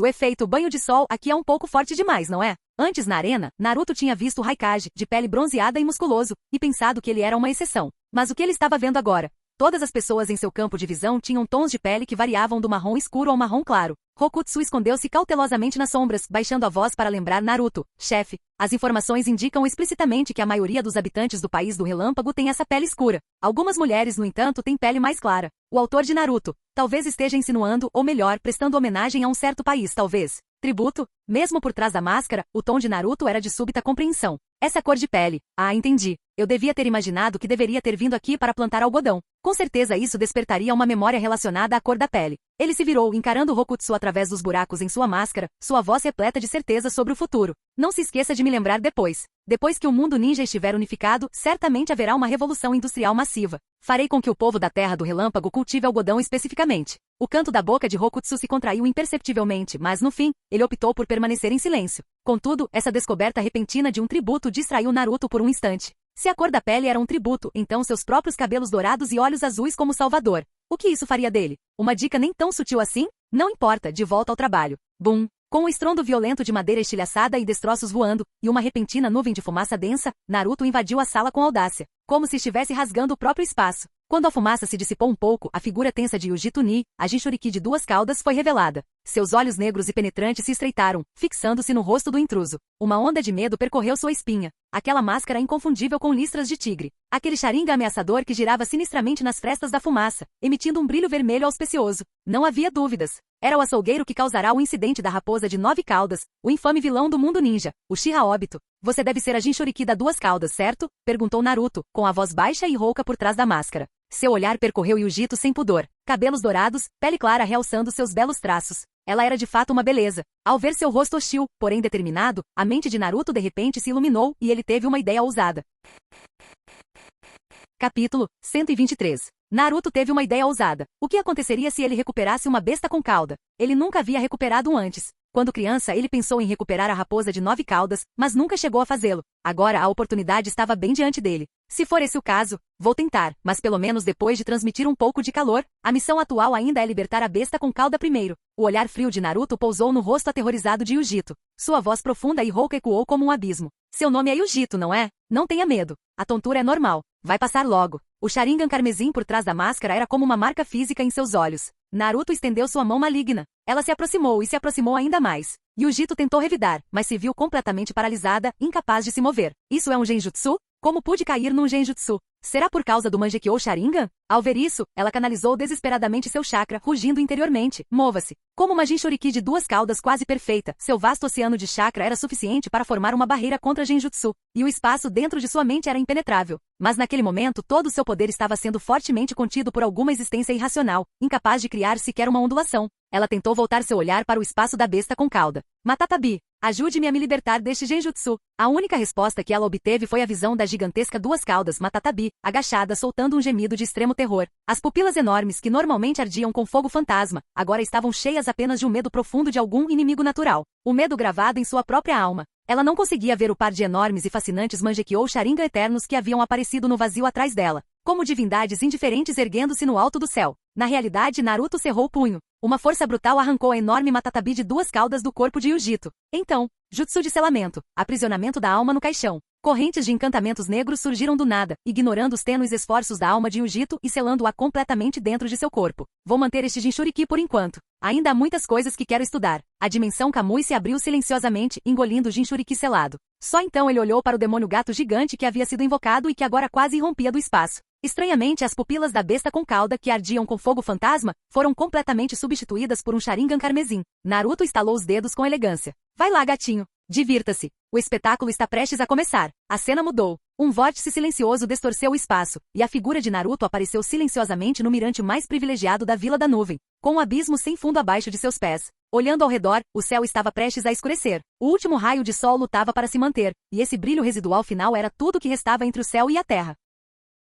O efeito banho de sol aqui é um pouco forte demais, não é? Antes na arena, Naruto tinha visto o Raikage, de pele bronzeada e musculoso, e pensado que ele era uma exceção. Mas o que ele estava vendo agora? Todas as pessoas em seu campo de visão tinham tons de pele que variavam do marrom escuro ao marrom claro. Rokutsu escondeu-se cautelosamente nas sombras, baixando a voz para lembrar Naruto. Chefe, as informações indicam explicitamente que a maioria dos habitantes do país do relâmpago tem essa pele escura. Algumas mulheres, no entanto, têm pele mais clara. O autor de Naruto talvez esteja insinuando, ou melhor, prestando homenagem a um certo país, talvez. Tributo? Mesmo por trás da máscara, o tom de Naruto era de súbita compreensão. Essa cor de pele. Ah, entendi. Eu devia ter imaginado que deveria ter vindo aqui para plantar algodão. Com certeza isso despertaria uma memória relacionada à cor da pele. Ele se virou, encarando Rokutsu através dos buracos em sua máscara, sua voz repleta de certeza sobre o futuro. Não se esqueça de me lembrar depois. Depois que o mundo ninja estiver unificado, certamente haverá uma revolução industrial massiva. Farei com que o povo da Terra do Relâmpago cultive algodão especificamente. O canto da boca de Rokutsu se contraiu imperceptivelmente, mas no fim, ele optou por permanecer em silêncio. Contudo, essa descoberta repentina de um tributo distraiu Naruto por um instante. Se a cor da pele era um tributo, então seus próprios cabelos dourados e olhos azuis como Salvador. O que isso faria dele? Uma dica nem tão sutil assim? Não importa, de volta ao trabalho. Bum! Com um estrondo violento de madeira estilhaçada e destroços voando, e uma repentina nuvem de fumaça densa, Naruto invadiu a sala com audácia, como se estivesse rasgando o próprio espaço. Quando a fumaça se dissipou um pouco, a figura tensa de Yuji Tuni, a Jinchuriki de duas caudas, foi revelada. Seus olhos negros e penetrantes se estreitaram, fixando-se no rosto do intruso. Uma onda de medo percorreu sua espinha. Aquela máscara inconfundível com listras de tigre. Aquele Sharingan ameaçador que girava sinistramente nas frestas da fumaça, emitindo um brilho vermelho auspicioso. Não havia dúvidas. Era o açougueiro que causará o incidente da raposa de 9 caudas, o infame vilão do mundo ninja, o Uchiha Obito. Você deve ser a Jinchuriki da duas caudas, certo? Perguntou Naruto, com a voz baixa e rouca por trás da máscara. Seu olhar percorreu Yujito sem pudor. Cabelos dourados, pele clara realçando seus belos traços. Ela era de fato uma beleza. Ao ver seu rosto hostil, porém determinado, a mente de Naruto de repente se iluminou e ele teve uma ideia ousada. Capítulo 123. Naruto teve uma ideia ousada. O que aconteceria se ele recuperasse uma besta com cauda? Ele nunca havia recuperado um antes. Quando criança, ele pensou em recuperar a raposa de 9 caudas, mas nunca chegou a fazê-lo. Agora a oportunidade estava bem diante dele. Se for esse o caso, vou tentar, mas pelo menos depois de transmitir um pouco de calor, a missão atual ainda é libertar a besta com cauda primeiro. O olhar frio de Naruto pousou no rosto aterrorizado de Yujito. Sua voz profunda e rouca ecoou como um abismo. Seu nome é Yujito, não é? Não tenha medo. A tontura é normal. Vai passar logo. O Sharingan carmesim por trás da máscara era como uma marca física em seus olhos. Naruto estendeu sua mão maligna. Ela se aproximou e se aproximou ainda mais. Yujito tentou revidar, mas se viu completamente paralisada, incapaz de se mover. Isso é um genjutsu? Como pude cair num genjutsu? Será por causa do Mangekyou Sharingan? Ao ver isso, ela canalizou desesperadamente seu chakra, rugindo interiormente. Mova-se. Como uma Jinchuriki de duas caudas quase perfeita, seu vasto oceano de chakra era suficiente para formar uma barreira contra genjutsu, e o espaço dentro de sua mente era impenetrável. Mas naquele momento todo o seu poder estava sendo fortemente contido por alguma existência irracional, incapaz de criar sequer uma ondulação. Ela tentou voltar seu olhar para o espaço da besta com cauda. Matatabi, ajude-me a me libertar deste genjutsu. A única resposta que ela obteve foi a visão da gigantesca duas caudas Matatabi, agachada soltando um gemido de extremo terror. As pupilas enormes que normalmente ardiam com fogo fantasma, agora estavam cheias apenas de um medo profundo de algum inimigo natural. O medo gravado em sua própria alma. Ela não conseguia ver o par de enormes e fascinantes Mangekyou Sharingan eternos que haviam aparecido no vazio atrás dela, como divindades indiferentes erguendo-se no alto do céu. Na realidade, Naruto cerrou o punho. Uma força brutal arrancou a enorme Matatabi de duas caudas do corpo de Yujito. Então, jutsu de selamento, aprisionamento da alma no caixão. Correntes de encantamentos negros surgiram do nada, ignorando os tênues esforços da alma de Yujito e selando-a completamente dentro de seu corpo. Vou manter este Jinchuriki por enquanto. Ainda há muitas coisas que quero estudar. A dimensão Kamui se abriu silenciosamente, engolindo o Jinchuriki selado. Só então ele olhou para o demônio gato gigante que havia sido invocado e que agora quase irrompia do espaço. Estranhamente, as pupilas da besta com cauda que ardiam com fogo fantasma foram completamente substituídas por um Sharingan carmesim. Naruto estalou os dedos com elegância. Vai lá, gatinho. Divirta-se. O espetáculo está prestes a começar. A cena mudou. Um vórtice silencioso distorceu o espaço, e a figura de Naruto apareceu silenciosamente no mirante mais privilegiado da Vila da Nuvem, com um abismo sem fundo abaixo de seus pés. Olhando ao redor, o céu estava prestes a escurecer. O último raio de sol lutava para se manter, e esse brilho residual final era tudo que restava entre o céu e a terra.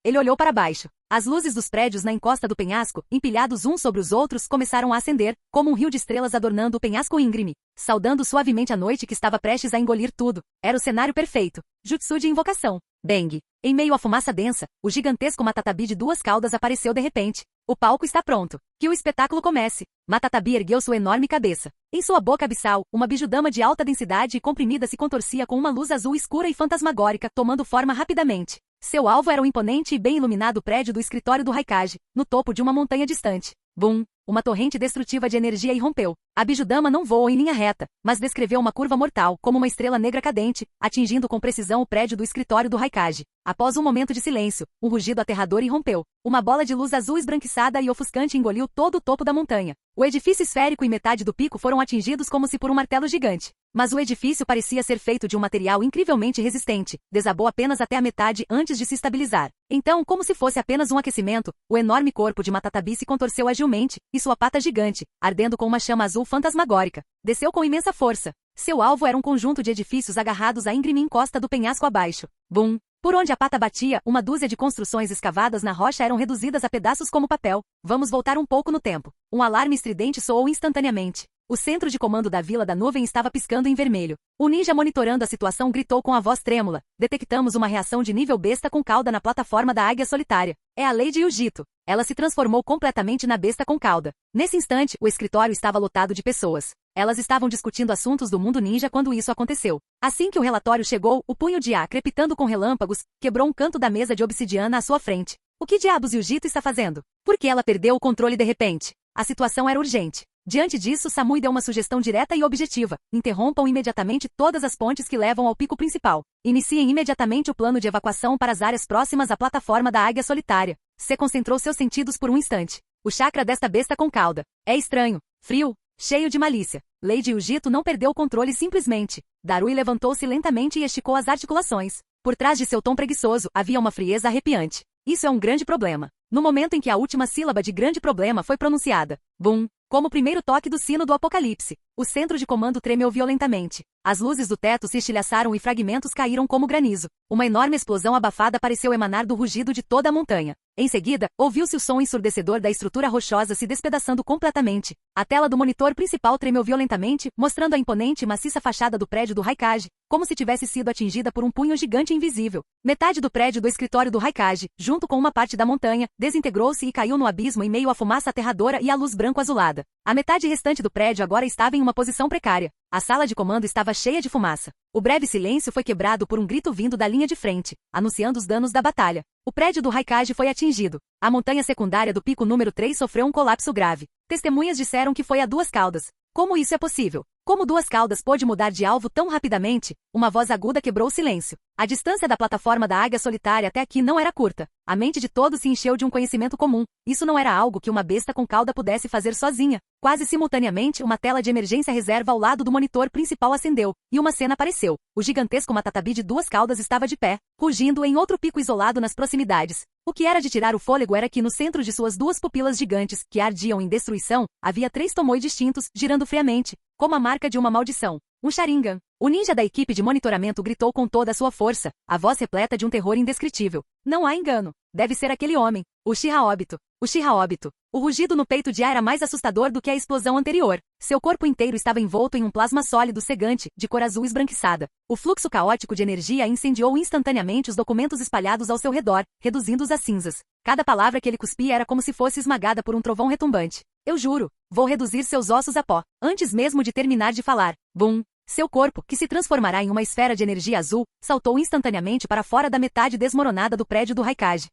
Ele olhou para baixo. As luzes dos prédios na encosta do penhasco, empilhados uns sobre os outros, começaram a acender, como um rio de estrelas adornando o penhasco íngreme, saudando suavemente a noite que estava prestes a engolir tudo. Era o cenário perfeito. Jutsu de invocação. Bang! Em meio à fumaça densa, o gigantesco Matatabi de duas caudas apareceu de repente. O palco está pronto. Que o espetáculo comece. Matatabi ergueu sua enorme cabeça. Em sua boca abissal, uma bijudama de alta densidade e comprimida se contorcia com uma luz azul escura e fantasmagórica, tomando forma rapidamente. Seu alvo era o imponente e bem iluminado prédio do escritório do Raikage, no topo de uma montanha distante. Bum! Uma torrente destrutiva de energia irrompeu. A bijudama não voou em linha reta, mas descreveu uma curva mortal, como uma estrela negra cadente, atingindo com precisão o prédio do escritório do Raikage. Após um momento de silêncio, um rugido aterrador irrompeu. Uma bola de luz azul esbranquiçada e ofuscante engoliu todo o topo da montanha. O edifício esférico e metade do pico foram atingidos como se por um martelo gigante. Mas o edifício parecia ser feito de um material incrivelmente resistente, desabou apenas até a metade antes de se estabilizar. Então, como se fosse apenas um aquecimento, o enorme corpo de Matatabi se contorceu agilmente, e sua pata gigante, ardendo com uma chama azul fantasmagórica, desceu com imensa força. Seu alvo era um conjunto de edifícios agarrados à íngreme encosta do penhasco abaixo. Bum! Por onde a pata batia, uma dúzia de construções escavadas na rocha eram reduzidas a pedaços como papel. Vamos voltar um pouco no tempo. Um alarme estridente soou instantaneamente. O centro de comando da Vila da Nuvem estava piscando em vermelho. O ninja monitorando a situação gritou com a voz trêmula. Detectamos uma reação de nível besta com cauda na plataforma da águia solitária. É a lei de Yujito. Ela se transformou completamente na besta com cauda. Nesse instante, o escritório estava lotado de pessoas. Elas estavam discutindo assuntos do mundo ninja quando isso aconteceu. Assim que o relatório chegou, o punho de A, crepitando com relâmpagos, quebrou um canto da mesa de obsidiana à sua frente. O que diabos Yujito está fazendo? Por que ela perdeu o controle de repente? A situação era urgente. Diante disso, Samui deu uma sugestão direta e objetiva. Interrompam imediatamente todas as pontes que levam ao pico principal. Iniciem imediatamente o plano de evacuação para as áreas próximas à plataforma da águia solitária. Se concentrou seus sentidos por um instante. O chakra desta besta com cauda. É estranho, frio, cheio de malícia. Lady Yujito não perdeu o controle simplesmente. Darui levantou-se lentamente e esticou as articulações. Por trás de seu tom preguiçoso, havia uma frieza arrepiante. Isso é um grande problema. No momento em que a última sílaba de grande problema foi pronunciada, bum, como o primeiro toque do sino do apocalipse, o centro de comando tremeu violentamente. As luzes do teto se estilhaçaram e fragmentos caíram como granizo. Uma enorme explosão abafada pareceu emanar do rugido de toda a montanha. Em seguida, ouviu-se o som ensurdecedor da estrutura rochosa se despedaçando completamente. A tela do monitor principal tremeu violentamente, mostrando a imponente e maciça fachada do prédio do Raikage, como se tivesse sido atingida por um punho gigante invisível. Metade do prédio do escritório do Raikage, junto com uma parte da montanha, desintegrou-se e caiu no abismo em meio à fumaça aterradora e à luz branco-azulada. A metade restante do prédio agora estava em uma posição precária. A sala de comando estava cheia de fumaça. O breve silêncio foi quebrado por um grito vindo da linha de frente, anunciando os danos da batalha. O prédio do Raikage foi atingido. A montanha secundária do pico número 3 sofreu um colapso grave. Testemunhas disseram que foi a Duas Caudas. Como isso é possível? Como Duas Caudas pôde mudar de alvo tão rapidamente? Uma voz aguda quebrou o silêncio. A distância da plataforma da águia solitária até aqui não era curta. A mente de todos se encheu de um conhecimento comum. Isso não era algo que uma besta com cauda pudesse fazer sozinha. Quase simultaneamente, uma tela de emergência reserva ao lado do monitor principal acendeu, e uma cena apareceu. O gigantesco Matatabi de Duas Caudas estava de pé, rugindo em outro pico isolado nas proximidades. O que era de tirar o fôlego era que no centro de suas duas pupilas gigantes, que ardiam em destruição, havia 3 tomoe distintos, girando friamente, como a marca de uma maldição. Um Sharingan. O ninja da equipe de monitoramento gritou com toda a sua força, a voz repleta de um terror indescritível. Não há engano. Deve ser aquele homem. O Uchiha Obito. Uchiha Obito. O rugido no peito de A era mais assustador do que a explosão anterior. Seu corpo inteiro estava envolto em um plasma sólido cegante, de cor azul esbranquiçada. O fluxo caótico de energia incendiou instantaneamente os documentos espalhados ao seu redor, reduzindo-os a cinzas. Cada palavra que ele cuspia era como se fosse esmagada por um trovão retumbante. Eu juro, vou reduzir seus ossos a pó. Antes mesmo de terminar de falar. Bum! Seu corpo, que se transformará em uma esfera de energia azul, saltou instantaneamente para fora da metade desmoronada do prédio do Raikage.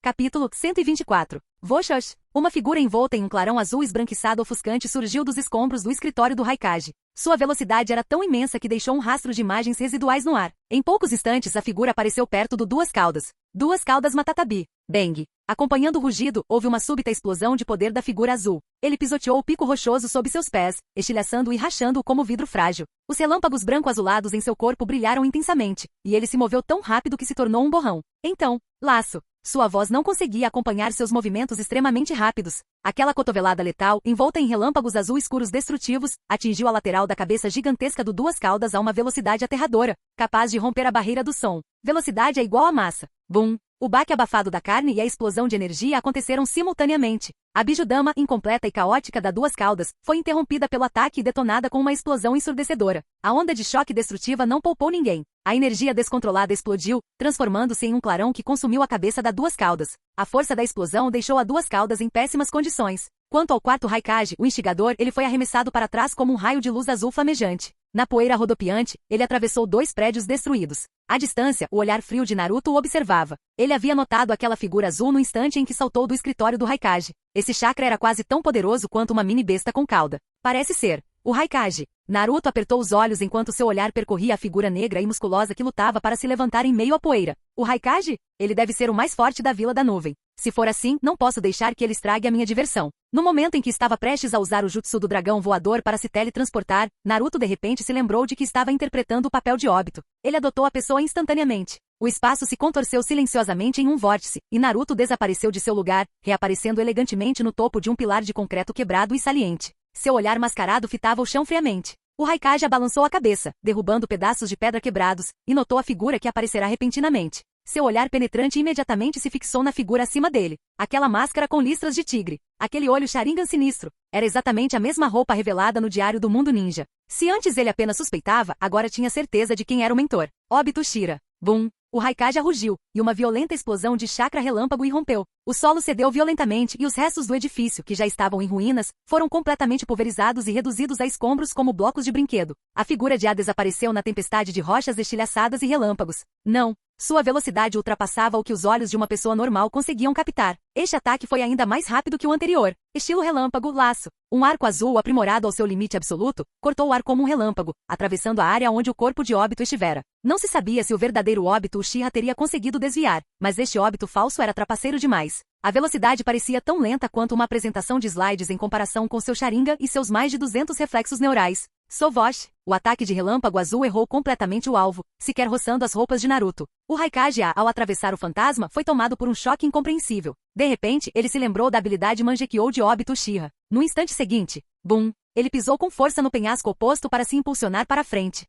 Capítulo 124. Voxox. Uma figura envolta em um clarão azul esbranquiçado ofuscante surgiu dos escombros do escritório do Raikage. Sua velocidade era tão imensa que deixou um rastro de imagens residuais no ar. Em poucos instantes a figura apareceu perto do Duas Caudas. Duas Caudas Matatabi. Bang. Acompanhando o rugido, houve uma súbita explosão de poder da figura azul. Ele pisoteou o pico rochoso sob seus pés, estilhaçando-o e rachando-o como vidro frágil. Os relâmpagos branco-azulados em seu corpo brilharam intensamente, e ele se moveu tão rápido que se tornou um borrão. Então, laço. Sua voz não conseguia acompanhar seus movimentos extremamente rápidos. Aquela cotovelada letal, envolta em relâmpagos azul escuros destrutivos, atingiu a lateral da cabeça gigantesca do Duas Caudas a uma velocidade aterradora, capaz de romper a barreira do som. Velocidade é igual a massa. Bum! O baque abafado da carne e a explosão de energia aconteceram simultaneamente. A bijudama, incompleta e caótica da Duas Caudas, foi interrompida pelo ataque e detonada com uma explosão ensurdecedora. A onda de choque destrutiva não poupou ninguém. A energia descontrolada explodiu, transformando-se em um clarão que consumiu a cabeça da Duas Caudas. A força da explosão deixou a Duas Caudas em péssimas condições. Quanto ao quarto Raikage, o instigador, ele foi arremessado para trás como um raio de luz azul flamejante. Na poeira rodopiante, ele atravessou 2 prédios destruídos. À distância, o olhar frio de Naruto o observava. Ele havia notado aquela figura azul no instante em que saltou do escritório do Raikage. Esse chakra era quase tão poderoso quanto uma mini besta com cauda. Parece ser o Raikage. Naruto apertou os olhos enquanto seu olhar percorria a figura negra e musculosa que lutava para se levantar em meio à poeira. O Raikage? Ele deve ser o mais forte da Vila da Nuvem. Se for assim, não posso deixar que ele estrague a minha diversão. No momento em que estava prestes a usar o jutsu do dragão voador para se teletransportar, Naruto de repente se lembrou de que estava interpretando o papel de Obito. Ele adotou a pessoa instantaneamente. O espaço se contorceu silenciosamente em um vórtice, e Naruto desapareceu de seu lugar, reaparecendo elegantemente no topo de um pilar de concreto quebrado e saliente. Seu olhar mascarado fitava o chão friamente. O Raikage balançou a cabeça, derrubando pedaços de pedra quebrados, e notou a figura que aparecerá repentinamente. Seu olhar penetrante imediatamente se fixou na figura acima dele. Aquela máscara com listras de tigre. Aquele olho Sharingan sinistro. Era exatamente a mesma roupa revelada no Diário do Mundo Ninja. Se antes ele apenas suspeitava, agora tinha certeza de quem era o mentor. Obito Uchiha. Bum! O Raikage rugiu, e uma violenta explosão de chakra relâmpago irrompeu. O solo cedeu violentamente e os restos do edifício, que já estavam em ruínas, foram completamente pulverizados e reduzidos a escombros como blocos de brinquedo. A figura de A desapareceu na tempestade de rochas estilhaçadas e relâmpagos. Não! Sua velocidade ultrapassava o que os olhos de uma pessoa normal conseguiam captar. Este ataque foi ainda mais rápido que o anterior. Estilo relâmpago, laço. Um arco azul aprimorado ao seu limite absoluto, cortou o ar como um relâmpago, atravessando a área onde o corpo de Obito estivera. Não se sabia se o verdadeiro Obito Uchiha teria conseguido desviar, mas este Obito falso era trapaceiro demais. A velocidade parecia tão lenta quanto uma apresentação de slides em comparação com seu Sharingan e seus mais de 200 reflexos neurais. Sovosh. O ataque de relâmpago azul errou completamente o alvo, sequer roçando as roupas de Naruto. O Raikage, ao atravessar o fantasma, foi tomado por um choque incompreensível. De repente, ele se lembrou da habilidade Mangekyou de Obito Uchiha. No instante seguinte, bum! Ele pisou com força no penhasco oposto para se impulsionar para frente.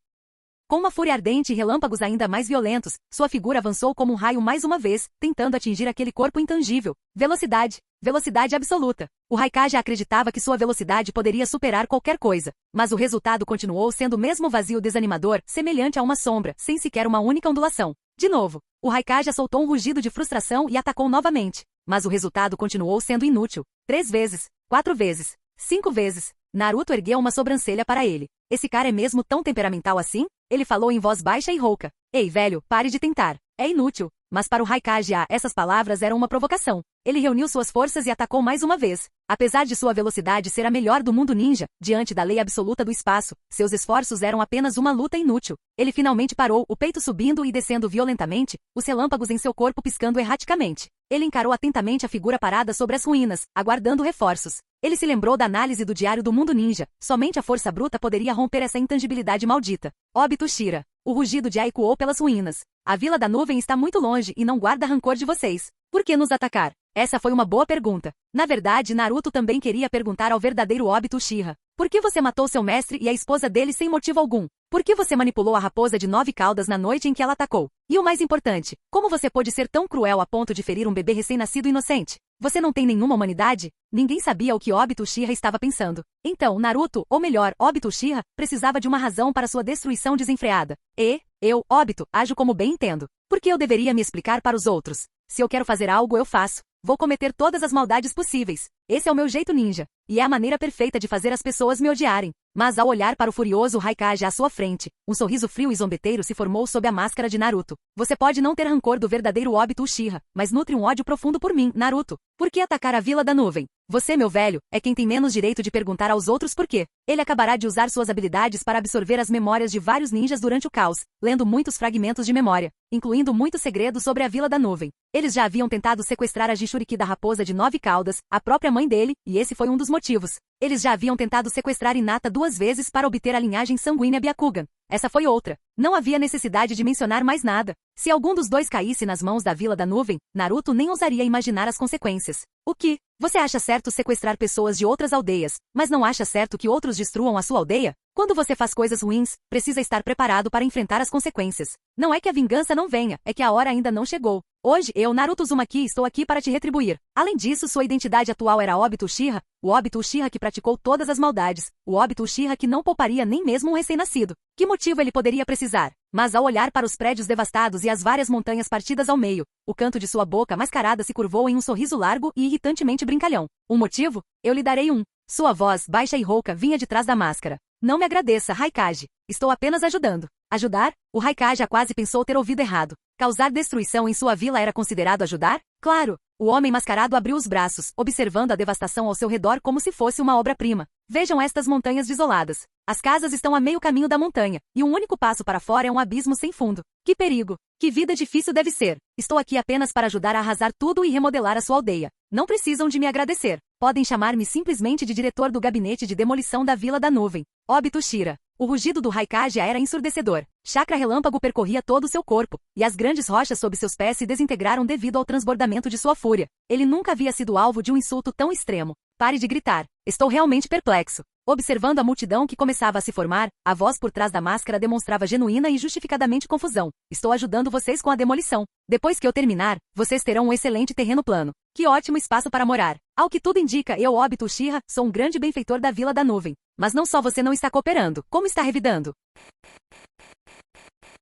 Com uma fúria ardente e relâmpagos ainda mais violentos, sua figura avançou como um raio mais uma vez, tentando atingir aquele corpo intangível. Velocidade. Velocidade absoluta. O Raikage acreditava que sua velocidade poderia superar qualquer coisa, mas o resultado continuou sendo o mesmo vazio desanimador, semelhante a uma sombra, sem sequer uma única ondulação. De novo, o Raikage soltou um rugido de frustração e atacou novamente, mas o resultado continuou sendo inútil. 3 vezes, 4 vezes, 5 vezes. Naruto ergueu uma sobrancelha para ele. Esse cara é mesmo tão temperamental assim? Ele falou em voz baixa e rouca. Ei, velho, pare de tentar. É inútil. Mas para o Raikage, essas palavras eram uma provocação. Ele reuniu suas forças e atacou mais uma vez. Apesar de sua velocidade ser a melhor do mundo ninja, diante da lei absoluta do espaço, seus esforços eram apenas uma luta inútil. Ele finalmente parou, o peito subindo e descendo violentamente, os relâmpagos em seu corpo piscando erraticamente. Ele encarou atentamente a figura parada sobre as ruínas, aguardando reforços. Ele se lembrou da análise do Diário do Mundo Ninja. Somente a força bruta poderia romper essa intangibilidade maldita. Obito Uchiha. O rugido de A ecoou pelas ruínas. A Vila da Nuvem está muito longe e não guarda rancor de vocês. Por que nos atacar? Essa foi uma boa pergunta. Na verdade, Naruto também queria perguntar ao verdadeiro Obito Uchiha. Por que você matou seu mestre e a esposa dele sem motivo algum? Por que você manipulou a raposa de 9 caudas na noite em que ela atacou? E o mais importante, como você pôde ser tão cruel a ponto de ferir um bebê recém-nascido inocente? Você não tem nenhuma humanidade? Ninguém sabia o que Obito Uchiha estava pensando. Então, Naruto, ou melhor, Obito Uchiha, precisava de uma razão para sua destruição desenfreada. E, eu, Obito, ajo como bem entendo. Por que eu deveria me explicar para os outros? Se eu quero fazer algo, eu faço. Vou cometer todas as maldades possíveis. Esse é o meu jeito ninja. E é a maneira perfeita de fazer as pessoas me odiarem. Mas ao olhar para o furioso Raikage à sua frente, um sorriso frio e zombeteiro se formou sob a máscara de Naruto. Você pode não ter rancor do verdadeiro Obito Uchiha, mas nutre um ódio profundo por mim, Naruto. Por que atacar a Vila da Nuvem? Você, meu velho, é quem tem menos direito de perguntar aos outros por quê. Ele acabará de usar suas habilidades para absorver as memórias de vários ninjas durante o caos, lendo muitos fragmentos de memória, incluindo muitos segredos sobre a Vila da Nuvem. Eles já haviam tentado sequestrar a Jinchuriki da raposa de 9 caudas, a própria mãe dele, e esse foi um dos motivos. Eles já haviam tentado sequestrar Hinata 2 vezes para obter a linhagem sanguínea Byakugan. Essa foi outra. Não havia necessidade de mencionar mais nada. Se algum dos dois caísse nas mãos da Vila da Nuvem, Naruto nem ousaria imaginar as consequências. O que? Você acha certo sequestrar pessoas de outras aldeias, mas não acha certo que outros destruam a sua aldeia? Quando você faz coisas ruins, precisa estar preparado para enfrentar as consequências. Não é que a vingança não venha, é que a hora ainda não chegou. Hoje, eu, Naruto Uzumaki, estou aqui para te retribuir. Além disso, sua identidade atual era Obito Uchiha, o Obito Uchiha que praticou todas as maldades, o Obito Uchiha que não pouparia nem mesmo um recém-nascido. Que motivo ele poderia precisar? Mas ao olhar para os prédios devastados e as várias montanhas partidas ao meio, o canto de sua boca mascarada se curvou em um sorriso largo e irritantemente brincalhão. Um motivo? Eu lhe darei um. Sua voz, baixa e rouca, vinha de trás da máscara. Não me agradeça, Raikage. Estou apenas ajudando. Ajudar? O Raikage quase pensou ter ouvido errado. Causar destruição em sua vila era considerado ajudar? Claro! O homem mascarado abriu os braços, observando a devastação ao seu redor como se fosse uma obra-prima. Vejam estas montanhas desoladas. As casas estão a meio caminho da montanha, e um único passo para fora é um abismo sem fundo. Que perigo! Que vida difícil deve ser! Estou aqui apenas para ajudar a arrasar tudo e remodelar a sua aldeia. Não precisam de me agradecer. Podem chamar-me simplesmente de diretor do gabinete de demolição da Vila da Nuvem. Obito Shira. O rugido do Raikage era ensurdecedor. Chakra relâmpago percorria todo o seu corpo, e as grandes rochas sob seus pés se desintegraram devido ao transbordamento de sua fúria. Ele nunca havia sido alvo de um insulto tão extremo. Pare de gritar. Estou realmente perplexo. Observando a multidão que começava a se formar, a voz por trás da máscara demonstrava genuína e justificadamente confusão. Estou ajudando vocês com a demolição. Depois que eu terminar, vocês terão um excelente terreno plano. Que ótimo espaço para morar. Ao que tudo indica, eu, Obito Uchiha, sou um grande benfeitor da Vila da Nuvem. Mas não só você não está cooperando, como está revidando.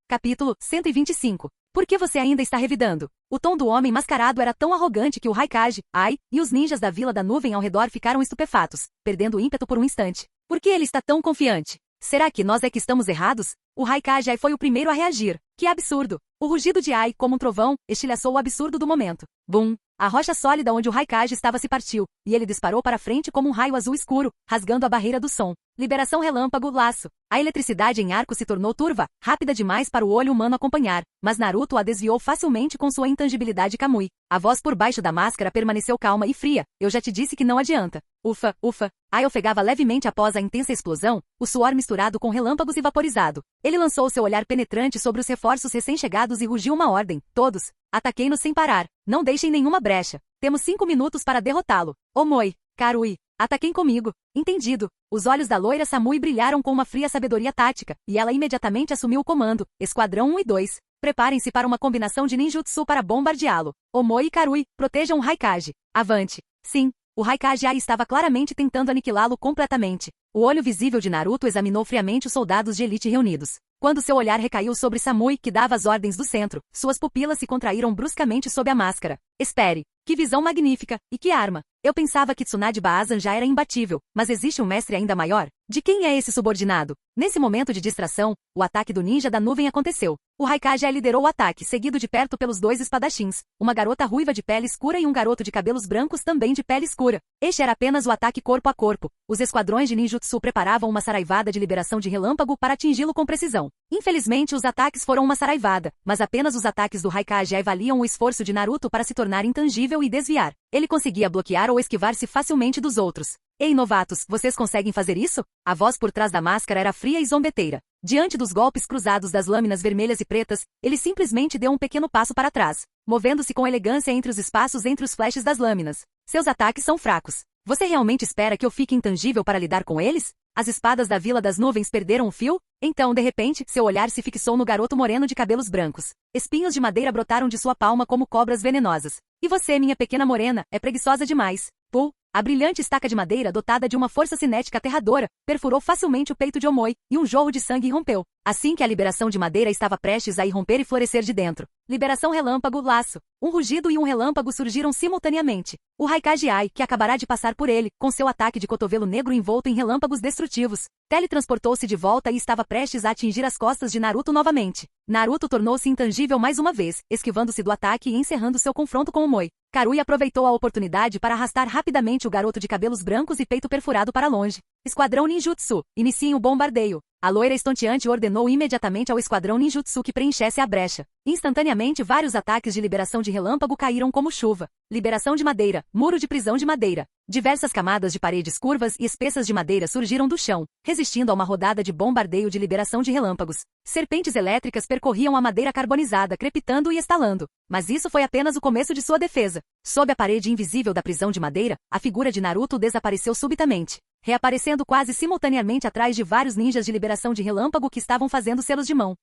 Capítulo 125. Por que você ainda está revidando? O tom do homem mascarado era tão arrogante que o Raikage, Ai, e os ninjas da Vila da Nuvem ao redor ficaram estupefatos, perdendo o ímpeto por um instante. Por que ele está tão confiante? Será que nós é que estamos errados? O Raikage Ai foi o primeiro a reagir. Que absurdo! O rugido de Ai, como um trovão, estilhaçou o absurdo do momento. Bum! A rocha sólida onde o Raikage estava se partiu, e ele disparou para frente como um raio azul escuro, rasgando a barreira do som. Liberação relâmpago, laço. A eletricidade em arco se tornou turva, rápida demais para o olho humano acompanhar, mas Naruto a desviou facilmente com sua intangibilidade Kamui. A voz por baixo da máscara permaneceu calma e fria. Eu já te disse que não adianta. Ufa, ufa. Ai ofegava levemente após a intensa explosão, o suor misturado com relâmpagos e vaporizado. Ele lançou seu olhar penetrante sobre os reforços recém-chegados e rugiu uma ordem. Todos. Ataquei-nos sem parar. Não deixem nenhuma brecha. Temos 5 minutos para derrotá-lo. Omoi, Karui. Ataquem comigo. Entendido. Os olhos da loira Samui brilharam com uma fria sabedoria tática, e ela imediatamente assumiu o comando. Esquadrão 1 e 2. Preparem-se para uma combinação de ninjutsu para bombardeá-lo. Omoi e Karui, protejam o Raikage. Avante. Sim. O Raikage Ai estava claramente tentando aniquilá-lo completamente. O olho visível de Naruto examinou friamente os soldados de elite reunidos. Quando seu olhar recaiu sobre Samui, que dava as ordens do centro, suas pupilas se contraíram bruscamente sob a máscara. Espere! Que visão magnífica! E que arma! Eu pensava que Tsunade Baazan já era imbatível, mas existe um mestre ainda maior? De quem é esse subordinado? Nesse momento de distração, o ataque do ninja da nuvem aconteceu. O Raikage liderou o ataque, seguido de perto pelos 2 espadachins, uma garota ruiva de pele escura e um garoto de cabelos brancos também de pele escura. Este era apenas o ataque corpo a corpo. Os esquadrões de ninjutsu preparavam uma saraivada de liberação de relâmpago para atingi-lo com precisão. Infelizmente, os ataques foram uma saraivada, mas apenas os ataques do Raikage valiam o esforço de Naruto para se tornar intangível e desviar. Ele conseguia bloquear ou esquivar-se facilmente dos outros. Ei, novatos, vocês conseguem fazer isso? A voz por trás da máscara era fria e zombeteira. Diante dos golpes cruzados das lâminas vermelhas e pretas, ele simplesmente deu um pequeno passo para trás, movendo-se com elegância entre os espaços entre os flashes das lâminas. Seus ataques são fracos. Você realmente espera que eu fique intangível para lidar com eles? As espadas da Vila das Nuvens perderam o fio? Então, de repente, seu olhar se fixou no garoto moreno de cabelos brancos. Espinhos de madeira brotaram de sua palma como cobras venenosas. E você, minha pequena morena, é preguiçosa demais. Pul, a brilhante estaca de madeira dotada de uma força cinética aterradora, perfurou facilmente o peito de Omoi, e um jorro de sangue irrompeu. Assim que a liberação de madeira estava prestes a irromper e florescer de dentro. Liberação relâmpago, laço. Um rugido e um relâmpago surgiram simultaneamente. O Raikage Ai, que acabará de passar por ele, com seu ataque de cotovelo negro envolto em relâmpagos destrutivos, teletransportou-se de volta e estava prestes a atingir as costas de Naruto novamente. Naruto tornou-se intangível mais uma vez, esquivando-se do ataque e encerrando seu confronto com Omoi. Karui aproveitou a oportunidade para arrastar rapidamente o garoto de cabelos brancos e peito perfurado para longe. Esquadrão Ninjutsu, iniciem o bombardeio. A loira estonteante ordenou imediatamente ao esquadrão ninjutsu que preenchesse a brecha. Instantaneamente vários ataques de liberação de relâmpago caíram como chuva. Liberação de madeira, muro de prisão de madeira. Diversas camadas de paredes curvas e espessas de madeira surgiram do chão, resistindo a uma rodada de bombardeio de liberação de relâmpagos. Serpentes elétricas percorriam a madeira carbonizada, crepitando e estalando. Mas isso foi apenas o começo de sua defesa. Sob a parede invisível da prisão de madeira, a figura de Naruto desapareceu subitamente, reaparecendo quase simultaneamente atrás de vários ninjas de liberação de relâmpago que estavam fazendo selos de mão.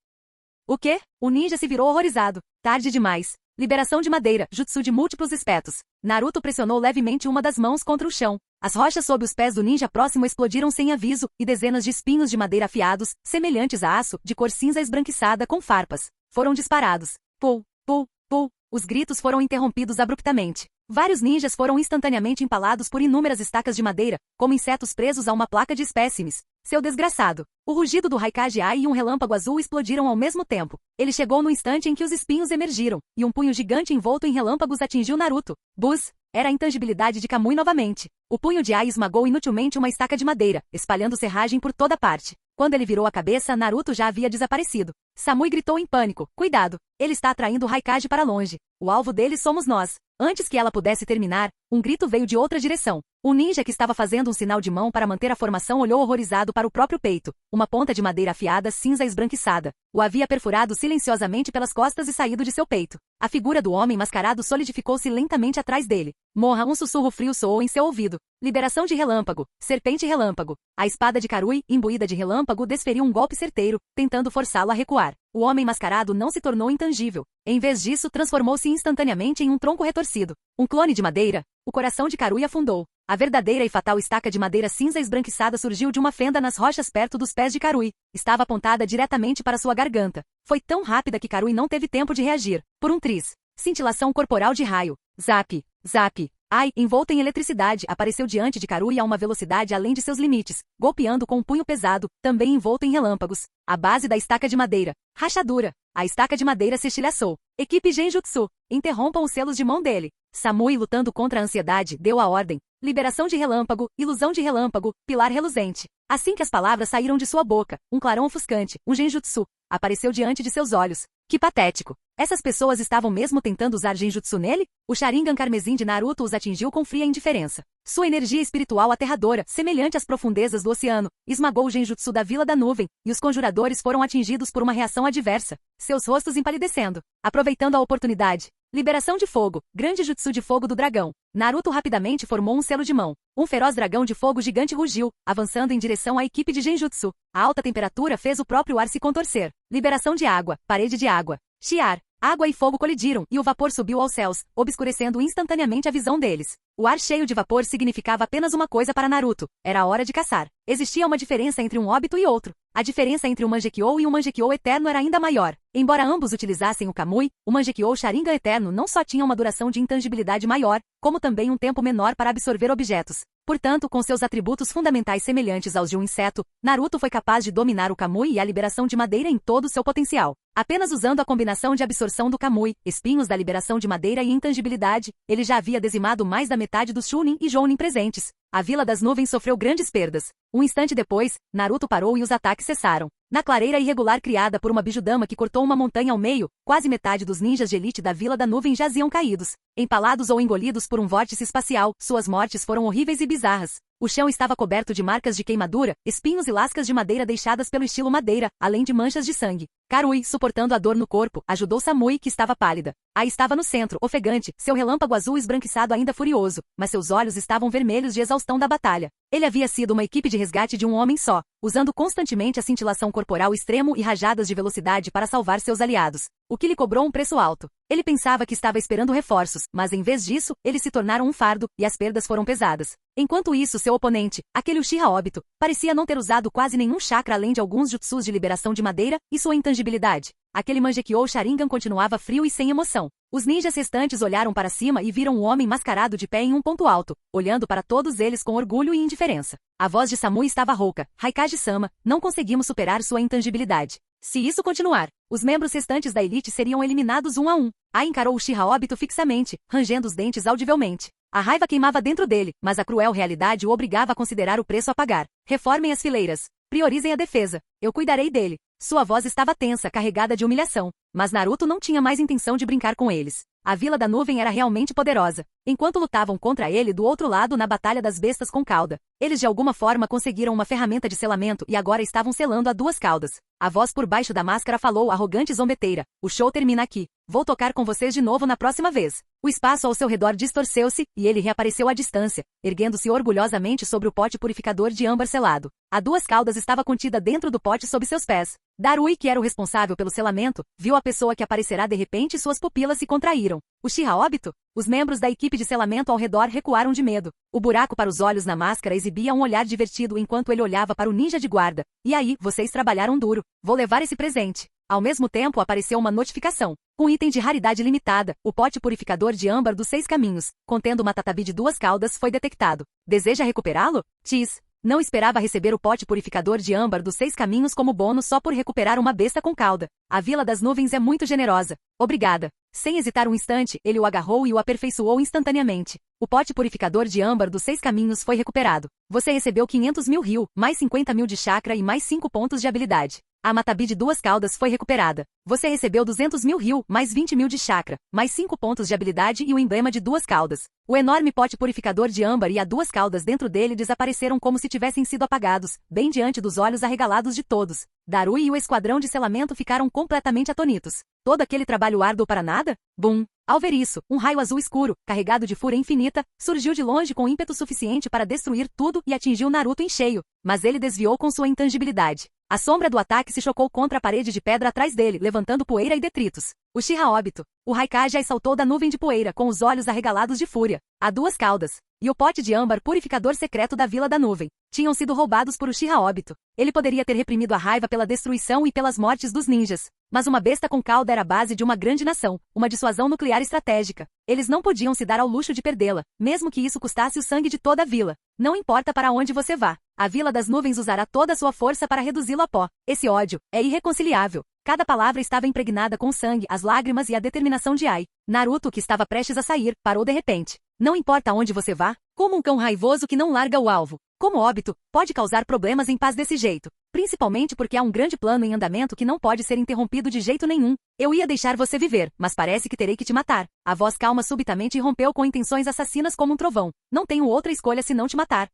O quê? O ninja se virou horrorizado. Tarde demais. Liberação de madeira, jutsu de múltiplos espetos. Naruto pressionou levemente uma das mãos contra o chão. As rochas sob os pés do ninja próximo explodiram sem aviso, e dezenas de espinhos de madeira afiados, semelhantes a aço, de cor cinza esbranquiçada com farpas, foram disparados. Pul, pul, pul. Os gritos foram interrompidos abruptamente. Vários ninjas foram instantaneamente empalados por inúmeras estacas de madeira, como insetos presos a uma placa de espécimes. Seu desgraçado! O rugido do Raikage Ai e um relâmpago azul explodiram ao mesmo tempo. Ele chegou no instante em que os espinhos emergiram, e um punho gigante envolto em relâmpagos atingiu Naruto. Buzz! Era a intangibilidade de Kamui novamente. O punho de Ai esmagou inutilmente uma estaca de madeira, espalhando serragem por toda parte. Quando ele virou a cabeça, Naruto já havia desaparecido. Samui gritou em pânico. Cuidado! Ele está atraindo o Raikage para longe. O alvo dele somos nós. Antes que ela pudesse terminar, um grito veio de outra direção. O ninja que estava fazendo um sinal de mão para manter a formação olhou horrorizado para o próprio peito. Uma ponta de madeira afiada cinza esbranquiçada o havia perfurado silenciosamente pelas costas e saído de seu peito. A figura do homem mascarado solidificou-se lentamente atrás dele. Morra! Um sussurro frio soou em seu ouvido. Liberação de relâmpago. Serpente relâmpago. A espada de Karui, imbuída de relâmpago, desferiu um golpe certeiro, tentando forçá-lo a recuar. O homem mascarado não se tornou intangível. Em vez disso, transformou-se instantaneamente em um tronco retorcido. Um clone de madeira. O coração de Karui afundou. A verdadeira e fatal estaca de madeira cinza esbranquiçada surgiu de uma fenda nas rochas perto dos pés de Karui. Estava apontada diretamente para sua garganta. Foi tão rápida que Karui não teve tempo de reagir. Por um triz. Cintilação corporal de raio. Zap. Zap. Ai, envolto em eletricidade, apareceu diante de Karui a uma velocidade além de seus limites, golpeando com um punho pesado, também envolto em relâmpagos. A base da estaca de madeira. Rachadura. A estaca de madeira se estilhaçou. Equipe Genjutsu. Interrompam os selos de mão dele. Samui, lutando contra a ansiedade, deu a ordem. Liberação de relâmpago, ilusão de relâmpago, pilar reluzente. Assim que as palavras saíram de sua boca, um clarão ofuscante, um genjutsu, apareceu diante de seus olhos. Que patético! Essas pessoas estavam mesmo tentando usar genjutsu nele? O Sharingan carmesim de Naruto os atingiu com fria indiferença. Sua energia espiritual aterradora, semelhante às profundezas do oceano, esmagou o genjutsu da Vila da Nuvem, e os conjuradores foram atingidos por uma reação adversa, seus rostos empalidecendo. Aproveitando a oportunidade. Liberação de fogo, grande jutsu de fogo do dragão. Naruto rapidamente formou um selo de mão. Um feroz dragão de fogo gigante rugiu, avançando em direção à equipe de genjutsu. A alta temperatura fez o próprio ar se contorcer. Liberação de água, parede de água. Chiar. Água e fogo colidiram, e o vapor subiu aos céus, obscurecendo instantaneamente a visão deles. O ar cheio de vapor significava apenas uma coisa para Naruto. Era a hora de caçar. Existia uma diferença entre um óbito e outro. A diferença entre um Mangekyou e um Mangekyou eterno era ainda maior. Embora ambos utilizassem o Kamui, o Mangekyou Sharingan eterno não só tinha uma duração de intangibilidade maior, como também um tempo menor para absorver objetos. Portanto, com seus atributos fundamentais semelhantes aos de um inseto, Naruto foi capaz de dominar o Kamui e a liberação de madeira em todo o seu potencial. Apenas usando a combinação de absorção do Kamui, espinhos da liberação de madeira e intangibilidade, ele já havia dizimado mais da metade dos Chunin e Jounin presentes. A Vila das Nuvens sofreu grandes perdas. Um instante depois, Naruto parou e os ataques cessaram. Na clareira irregular criada por uma bijudama que cortou uma montanha ao meio, quase metade dos ninjas de elite da Vila da Nuvem jaziam caídos. Empalados ou engolidos por um vórtice espacial, suas mortes foram horríveis e bizarras. O chão estava coberto de marcas de queimadura, espinhos e lascas de madeira deixadas pelo estilo madeira, além de manchas de sangue. Karui, suportando a dor no corpo, ajudou Samui, que estava pálida. Ai estava no centro, ofegante, seu relâmpago azul esbranquiçado ainda furioso, mas seus olhos estavam vermelhos de exaustão da batalha. Ele havia sido uma equipe de resgate de um homem só, usando constantemente a cintilação corporal extremo e rajadas de velocidade para salvar seus aliados, o que lhe cobrou um preço alto. Ele pensava que estava esperando reforços, mas em vez disso, eles se tornaram um fardo, e as perdas foram pesadas. Enquanto isso, seu oponente, aquele Uchiha Obito, parecia não ter usado quase nenhum chakra além de alguns jutsus de liberação de madeira e sua intangibilidade. Aquele Mangekyou Sharingan continuava frio e sem emoção. Os ninjas restantes olharam para cima e viram um homem mascarado de pé em um ponto alto, olhando para todos eles com orgulho e indiferença. A voz de Samui estava rouca. Raikage-sama, não conseguimos superar sua intangibilidade. Se isso continuar, os membros restantes da elite seriam eliminados um a um. Ai encarou o Uchiha Obito fixamente, rangendo os dentes audivelmente. A raiva queimava dentro dele, mas a cruel realidade o obrigava a considerar o preço a pagar. Reformem as fileiras. Priorizem a defesa. Eu cuidarei dele. Sua voz estava tensa, carregada de humilhação. Mas Naruto não tinha mais intenção de brincar com eles. A Vila da Nuvem era realmente poderosa. Enquanto lutavam contra ele do outro lado na Batalha das Bestas com Cauda, eles de alguma forma conseguiram uma ferramenta de selamento e agora estavam selando a duas caudas. A voz por baixo da máscara falou arrogante e zombeteira. O show termina aqui. Vou tocar com vocês de novo na próxima vez. O espaço ao seu redor distorceu-se, e ele reapareceu à distância, erguendo-se orgulhosamente sobre o pote purificador de âmbar selado. A duas caudas estava contida dentro do pote sob seus pés. Darui, que era o responsável pelo selamento, viu a pessoa que aparecerá de repente e suas pupilas se contraíram. Uchiha Obito? Os membros da equipe de selamento ao redor recuaram de medo. O buraco para os olhos na máscara exibia um olhar divertido enquanto ele olhava para o ninja de guarda. E aí, vocês trabalharam duro. Vou levar esse presente. Ao mesmo tempo apareceu uma notificação. Um item de raridade limitada, o pote purificador de âmbar dos 6 caminhos, contendo uma tatabi de 2 caudas, foi detectado. Deseja recuperá-lo? Tis. Não esperava receber o pote purificador de âmbar dos 6 caminhos como bônus só por recuperar uma besta com cauda. A Vila das Nuvens é muito generosa. Obrigada. Sem hesitar um instante, ele o agarrou e o aperfeiçoou instantaneamente. O pote purificador de âmbar dos 6 caminhos foi recuperado. Você recebeu 500 mil ryu, mais 50 mil de chakra e mais 5 pontos de habilidade. A Matabi de 2 caudas foi recuperada. Você recebeu 200 mil ryu, mais 20 mil de chakra, mais 5 pontos de habilidade e o emblema de 2 caudas. O enorme pote purificador de âmbar e as 2 caudas dentro dele desapareceram como se tivessem sido apagados, bem diante dos olhos arregalados de todos. Darui e o esquadrão de selamento ficaram completamente atonitos. Todo aquele trabalho árduo para nada? Bum! Ao ver isso, um raio azul escuro, carregado de fúria infinita, surgiu de longe com ímpeto suficiente para destruir tudo e atingiu Naruto em cheio, mas ele desviou com sua intangibilidade. A sombra do ataque se chocou contra a parede de pedra atrás dele, levantando poeira e detritos. Uchiha Obito. O Raikage saltou da nuvem de poeira com os olhos arregalados de fúria. A 2 caudas. E o pote de âmbar purificador secreto da Vila da Nuvem tinham sido roubados por Uchiha Obito. Ele poderia ter reprimido a raiva pela destruição e pelas mortes dos ninjas. Mas uma besta com cauda era a base de uma grande nação, uma dissuasão nuclear estratégica. Eles não podiam se dar ao luxo de perdê-la, mesmo que isso custasse o sangue de toda a vila. Não importa para onde você vá, a Vila das Nuvens usará toda a sua força para reduzi-lo a pó. Esse ódio é irreconciliável. Cada palavra estava impregnada com sangue, as lágrimas e a determinação de Ai. Naruto, que estava prestes a sair, parou de repente. Não importa onde você vá, como um cão raivoso que não larga o alvo. Como Obito, pode causar problemas em paz desse jeito. Principalmente porque há um grande plano em andamento que não pode ser interrompido de jeito nenhum. Eu ia deixar você viver, mas parece que terei que te matar. A voz calma subitamente irrompeu com intenções assassinas como um trovão. Não tenho outra escolha senão te matar.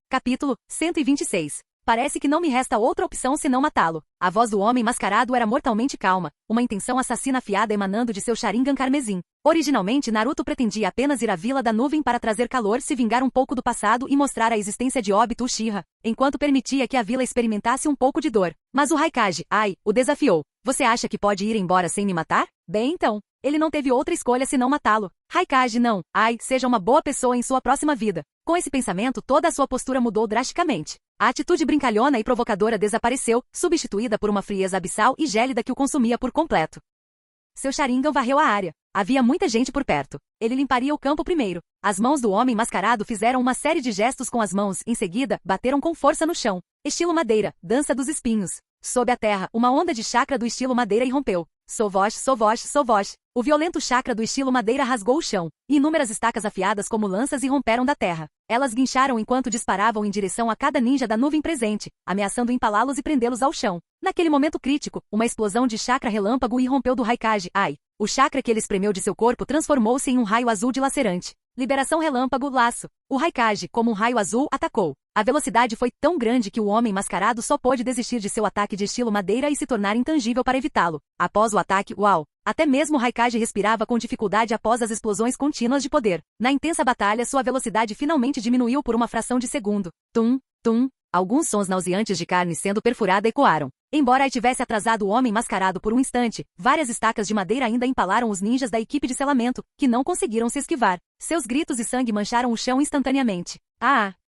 Capítulo 126. Parece que não me resta outra opção senão matá-lo. A voz do homem mascarado era mortalmente calma, uma intenção assassina afiada emanando de seu Sharingan carmesim. Originalmente, Naruto pretendia apenas ir à Vila da Nuvem para trazer calor, se vingar um pouco do passado e mostrar a existência de Obito Uchiha, enquanto permitia que a vila experimentasse um pouco de dor. Mas o Raikage, Ai, o desafiou. Você acha que pode ir embora sem me matar? Bem então. Ele não teve outra escolha senão matá-lo. Raikage não. Ai, seja uma boa pessoa em sua próxima vida. Com esse pensamento, toda a sua postura mudou drasticamente. A atitude brincalhona e provocadora desapareceu, substituída por uma frieza abissal e gélida que o consumia por completo. Seu Sharingan varreu a área. Havia muita gente por perto. Ele limparia o campo primeiro. As mãos do homem mascarado fizeram uma série de gestos com as mãos, em seguida, bateram com força no chão. Estilo madeira, dança dos espinhos. Sob a terra, uma onda de chakra do estilo madeira irrompeu. Sovosh, sovosh, sovosh. O violento chakra do estilo madeira rasgou o chão, e inúmeras estacas afiadas como lanças irromperam da terra. Elas guincharam enquanto disparavam em direção a cada ninja da nuvem presente, ameaçando empalá-los e prendê-los ao chão. Naquele momento crítico, uma explosão de chakra relâmpago irrompeu do Raikage. Ai! O chakra que ele espremeu de seu corpo transformou-se em um raio azul dilacerante. Liberação relâmpago, laço. O Raikage, como um raio azul, atacou. A velocidade foi tão grande que o homem mascarado só pôde desistir de seu ataque de estilo madeira e se tornar intangível para evitá-lo. Após o ataque, uau! Até mesmo o Raikage respirava com dificuldade após as explosões contínuas de poder. Na intensa batalha, sua velocidade finalmente diminuiu por uma fração de segundo. Tum, tum. Alguns sons nauseantes de carne sendo perfurada ecoaram. Embora tivesse atrasado o homem mascarado por um instante, várias estacas de madeira ainda empalaram os ninjas da equipe de selamento, que não conseguiram se esquivar. Seus gritos e sangue mancharam o chão instantaneamente.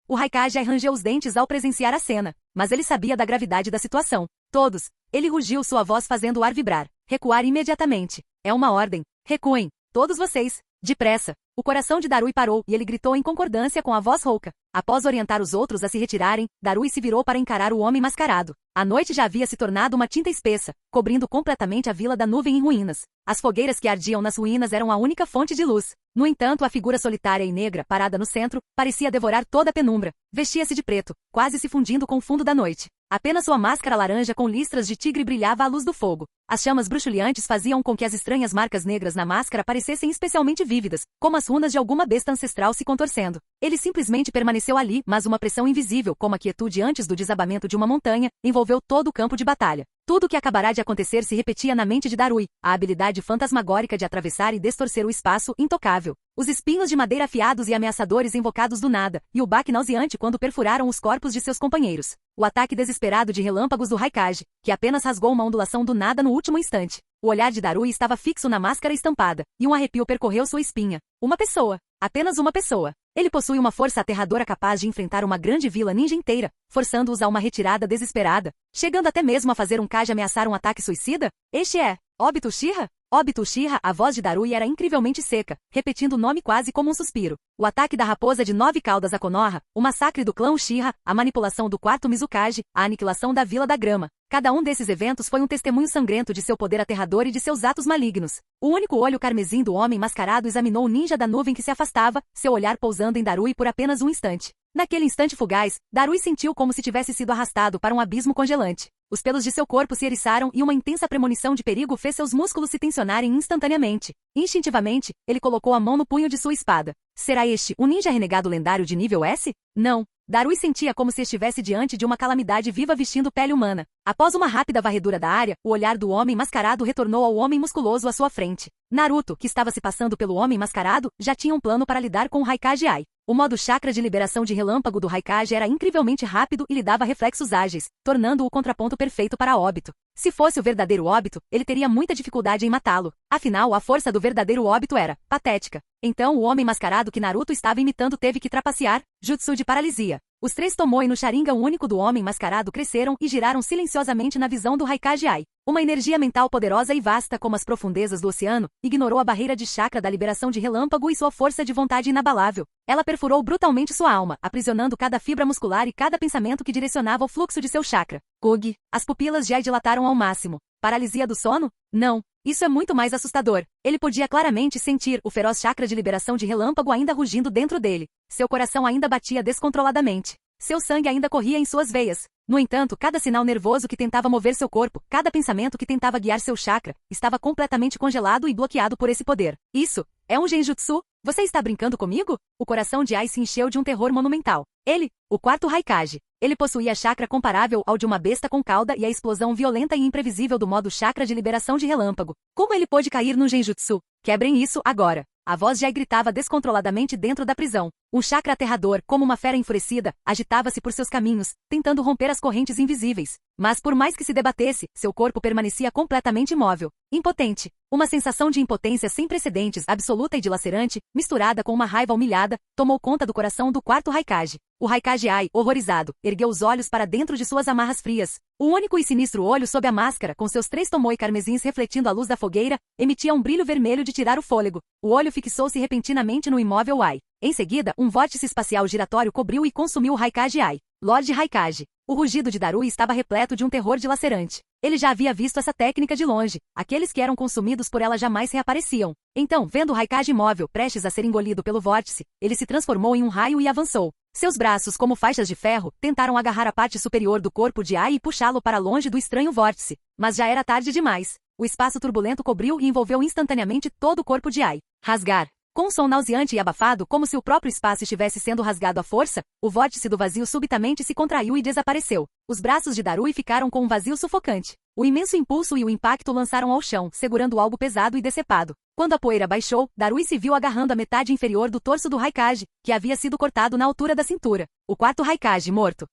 O Raikage arranjou os dentes ao presenciar a cena, mas ele sabia da gravidade da situação. Todos. Ele rugiu sua voz fazendo o ar vibrar. Recuar imediatamente. É uma ordem. Recuem. Todos vocês. Depressa. O coração de Darui parou e ele gritou em concordância com a voz rouca. Após orientar os outros a se retirarem, Darui se virou para encarar o homem mascarado. A noite já havia se tornado uma tinta espessa, cobrindo completamente a vila da nuvem em ruínas. As fogueiras que ardiam nas ruínas eram a única fonte de luz. No entanto, a figura solitária e negra, parada no centro, parecia devorar toda a penumbra. Vestia-se de preto, quase se fundindo com o fundo da noite. Apenas sua máscara laranja com listras de tigre brilhava à luz do fogo. As chamas bruxuleantes faziam com que as estranhas marcas negras na máscara parecessem especialmente vívidas, como as runas de alguma besta ancestral se contorcendo. Ele simplesmente permaneceu ali, mas uma pressão invisível, como a quietude antes do desabamento de uma montanha, envolveu todo o campo de batalha. Tudo o que acabará de acontecer se repetia na mente de Darui, a habilidade fantasmagórica de atravessar e distorcer o espaço, intocável. Os espinhos de madeira afiados e ameaçadores invocados do nada, e o baque nauseante quando perfuraram os corpos de seus companheiros. O ataque desesperado de relâmpagos do Raikage, que apenas rasgou uma ondulação do nada no último instante. O olhar de Darui estava fixo na máscara estampada, e um arrepio percorreu sua espinha. Uma pessoa. Apenas uma pessoa. Ele possui uma força aterradora capaz de enfrentar uma grande vila ninja inteira, forçando-os a uma retirada desesperada, chegando até mesmo a fazer um Kage ameaçar um ataque suicida? Este é Obito Uchiha? Obito Uchiha, a voz de Darui era incrivelmente seca, repetindo o nome quase como um suspiro. O ataque da raposa de 9 caudas a Konoha, o massacre do clã Uchiha, a manipulação do quarto Mizukage, a aniquilação da Vila da Grama. Cada um desses eventos foi um testemunho sangrento de seu poder aterrador e de seus atos malignos. O único olho carmesim do homem mascarado examinou o ninja da nuvem que se afastava, seu olhar pousando em Darui por apenas um instante. Naquele instante fugaz, Darui sentiu como se tivesse sido arrastado para um abismo congelante. Os pelos de seu corpo se eriçaram e uma intensa premonição de perigo fez seus músculos se tensionarem instantaneamente. Instintivamente, ele colocou a mão no punho de sua espada. Será este um ninja renegado lendário de nível S? Não. Darui sentia como se estivesse diante de uma calamidade viva vestindo pele humana. Após uma rápida varredura da área, o olhar do homem mascarado retornou ao homem musculoso à sua frente. Naruto, que estava se passando pelo homem mascarado, já tinha um plano para lidar com o Raikage Ai. O modo chakra de liberação de relâmpago do Raikage era incrivelmente rápido e lhe dava reflexos ágeis, tornando-o o contraponto perfeito para Obito. Se fosse o verdadeiro Obito, ele teria muita dificuldade em matá-lo. Afinal, a força do verdadeiro Obito era patética. Então o homem mascarado que Naruto estava imitando teve que trapacear Jutsu de paralisia. Os 3 Tomoe no Sharingan único do homem mascarado cresceram e giraram silenciosamente na visão do Raikage Ai. Uma energia mental poderosa e vasta como as profundezas do oceano, ignorou a barreira de chakra da liberação de relâmpago e sua força de vontade inabalável. Ela perfurou brutalmente sua alma, aprisionando cada fibra muscular e cada pensamento que direcionava o fluxo de seu chakra. Kug. As pupilas de Ai dilataram ao máximo. Paralisia do sono? Não. Isso é muito mais assustador. Ele podia claramente sentir o feroz chakra de liberação de relâmpago ainda rugindo dentro dele. Seu coração ainda batia descontroladamente. Seu sangue ainda corria em suas veias. No entanto, cada sinal nervoso que tentava mover seu corpo, cada pensamento que tentava guiar seu chakra, estava completamente congelado e bloqueado por esse poder. Isso é um genjutsu? Você está brincando comigo? O coração de Ai se encheu de um terror monumental. Ele, o quarto Raikage. Ele possuía chakra comparável ao de uma besta com cauda e a explosão violenta e imprevisível do modo chakra de liberação de relâmpago. Como ele pôde cair num genjutsu? Quebrem isso agora. A voz de Ai gritava descontroladamente dentro da prisão. Um chakra aterrador, como uma fera enfurecida, agitava-se por seus caminhos, tentando romper as correntes invisíveis. Mas por mais que se debatesse, seu corpo permanecia completamente imóvel. Impotente. Uma sensação de impotência sem precedentes, absoluta e dilacerante, misturada com uma raiva humilhada, tomou conta do coração do quarto Raikage. O Raikage Ai, horrorizado, ergueu os olhos para dentro de suas amarras frias. O único e sinistro olho sob a máscara, com seus 3 tomoe carmesins refletindo a luz da fogueira, emitia um brilho vermelho de tirar o fôlego. O olho fixou-se repentinamente no imóvel Ai. Em seguida, um vórtice espacial giratório cobriu e consumiu o Raikage Ai. Lorde Raikage. O rugido de Darui estava repleto de um terror dilacerante. Ele já havia visto essa técnica de longe. Aqueles que eram consumidos por ela jamais reapareciam. Então, vendo o Raikage imóvel, prestes a ser engolido pelo vórtice, ele se transformou em um raio e avançou. Seus braços, como faixas de ferro, tentaram agarrar a parte superior do corpo de Ai e puxá-lo para longe do estranho vórtice. Mas já era tarde demais. O espaço turbulento cobriu e envolveu instantaneamente todo o corpo de Ai. Rasgar. Com um som nauseante e abafado como se o próprio espaço estivesse sendo rasgado à força, o vórtice do vazio subitamente se contraiu e desapareceu. Os braços de Darui ficaram com um vazio sufocante. O imenso impulso e o impacto lançaram ao chão, segurando algo pesado e decepado. Quando a poeira baixou, Darui se viu agarrando a metade inferior do torso do Raikage, que havia sido cortado na altura da cintura. O quarto Raikage morto.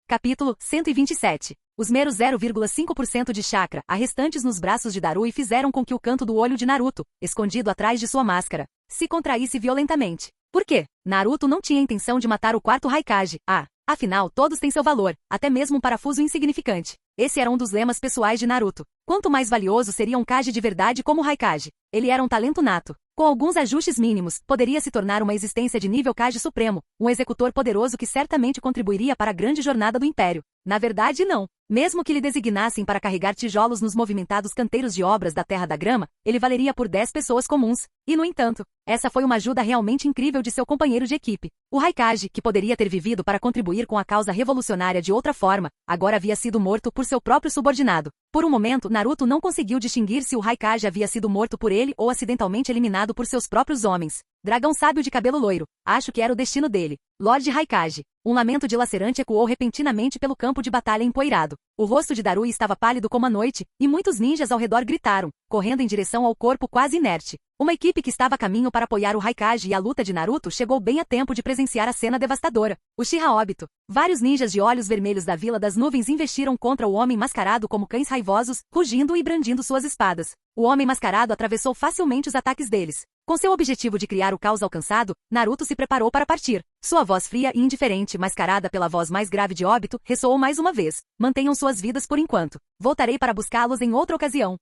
Capítulo 127. Os meros 0,5% de chakra restantes nos braços de Darui fizeram com que o canto do olho de Naruto, escondido atrás de sua máscara, se contraísse violentamente. Por quê? Naruto não tinha intenção de matar o quarto Raikage. Afinal, todos têm seu valor, até mesmo um parafuso insignificante. Esse era um dos lemas pessoais de Naruto. Quanto mais valioso seria um Kage de verdade como o Raikage? Ele era um talento nato. Com alguns ajustes mínimos, poderia se tornar uma existência de nível Kage supremo, um executor poderoso que certamente contribuiria para a grande jornada do Império. Na verdade, não. Mesmo que lhe designassem para carregar tijolos nos movimentados canteiros de obras da Terra da Grama, ele valeria por 10 pessoas comuns. E, no entanto, essa foi uma ajuda realmente incrível de seu companheiro de equipe. O Raikage, que poderia ter vivido para contribuir com a causa revolucionária de outra forma, agora havia sido morto por seu próprio subordinado. Por um momento, Naruto não conseguiu distinguir se o Raikage havia sido morto por ele ou acidentalmente eliminado por seus próprios homens. Dragão sábio de cabelo loiro. Acho que era o destino dele. Lorde Raikage. Um lamento dilacerante ecoou repentinamente pelo campo de batalha empoeirado. O rosto de Darui estava pálido como a noite, e muitos ninjas ao redor gritaram, correndo em direção ao corpo quase inerte. Uma equipe que estava a caminho para apoiar o Raikage e a luta de Naruto chegou bem a tempo de presenciar a cena devastadora. O Uchiha Obito. Vários ninjas de olhos vermelhos da Vila das Nuvens investiram contra o homem mascarado como cães raivosos, rugindo e brandindo suas espadas. O homem mascarado atravessou facilmente os ataques deles. Com seu objetivo de criar o caos alcançado, Naruto se preparou para partir. Sua voz fria e indiferente, mascarada pela voz mais grave de Obito, ressoou mais uma vez. Mantenham suas vidas por enquanto. Voltarei para buscá-los em outra ocasião.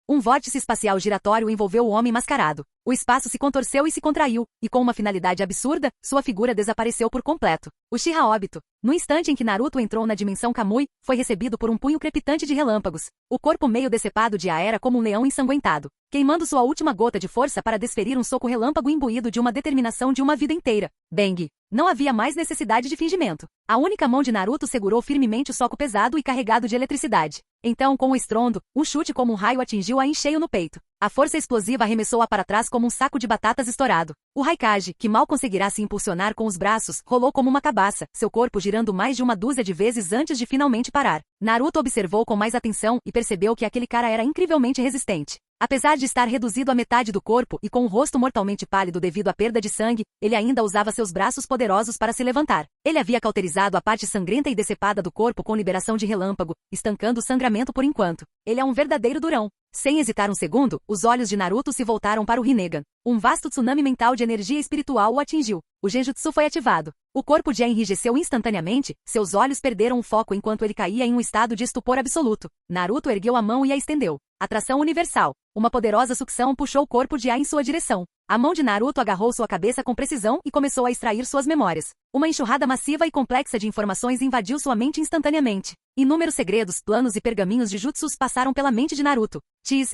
Um vórtice espacial giratório envolveu o homem mascarado. O espaço se contorceu e se contraiu, e com uma finalidade absurda, sua figura desapareceu por completo. O Uchiha Obito. No instante em que Naruto entrou na dimensão Kamui, foi recebido por um punho crepitante de relâmpagos. O corpo meio decepado de A era como um leão ensanguentado, queimando sua última gota de força para desferir um soco relâmpago imbuído de uma determinação de uma vida inteira. Bang! Não havia mais necessidade de fingimento. A única mão de Naruto segurou firmemente o soco pesado e carregado de eletricidade. Então, com um estrondo, um chute como um raio atingiu-a em cheio no peito. A força explosiva arremessou-a para trás como um saco de batatas estourado. O Raikage, que mal conseguirá se impulsionar com os braços, rolou como uma cabaça, seu corpo girando mais de uma dúzia de vezes antes de finalmente parar. Naruto observou com mais atenção e percebeu que aquele cara era incrivelmente resistente. Apesar de estar reduzido à metade do corpo e com o rosto mortalmente pálido devido à perda de sangue, ele ainda usava seus braços poderosos para se levantar. Ele havia cauterizado a parte sangrenta e decepada do corpo com liberação de relâmpago, estancando o sangramento por enquanto. Ele é um verdadeiro durão. Sem hesitar um segundo, os olhos de Naruto se voltaram para o Rinnegan. Um vasto tsunami mental de energia espiritual o atingiu. O Genjutsu foi ativado. O corpo de A enrijeceu instantaneamente, seus olhos perderam o foco enquanto ele caía em um estado de estupor absoluto. Naruto ergueu a mão e a estendeu. Atração universal. Uma poderosa sucção puxou o corpo de A em sua direção. A mão de Naruto agarrou sua cabeça com precisão e começou a extrair suas memórias. Uma enxurrada massiva e complexa de informações invadiu sua mente instantaneamente. Inúmeros segredos, planos e pergaminhos de jutsus passaram pela mente de Naruto.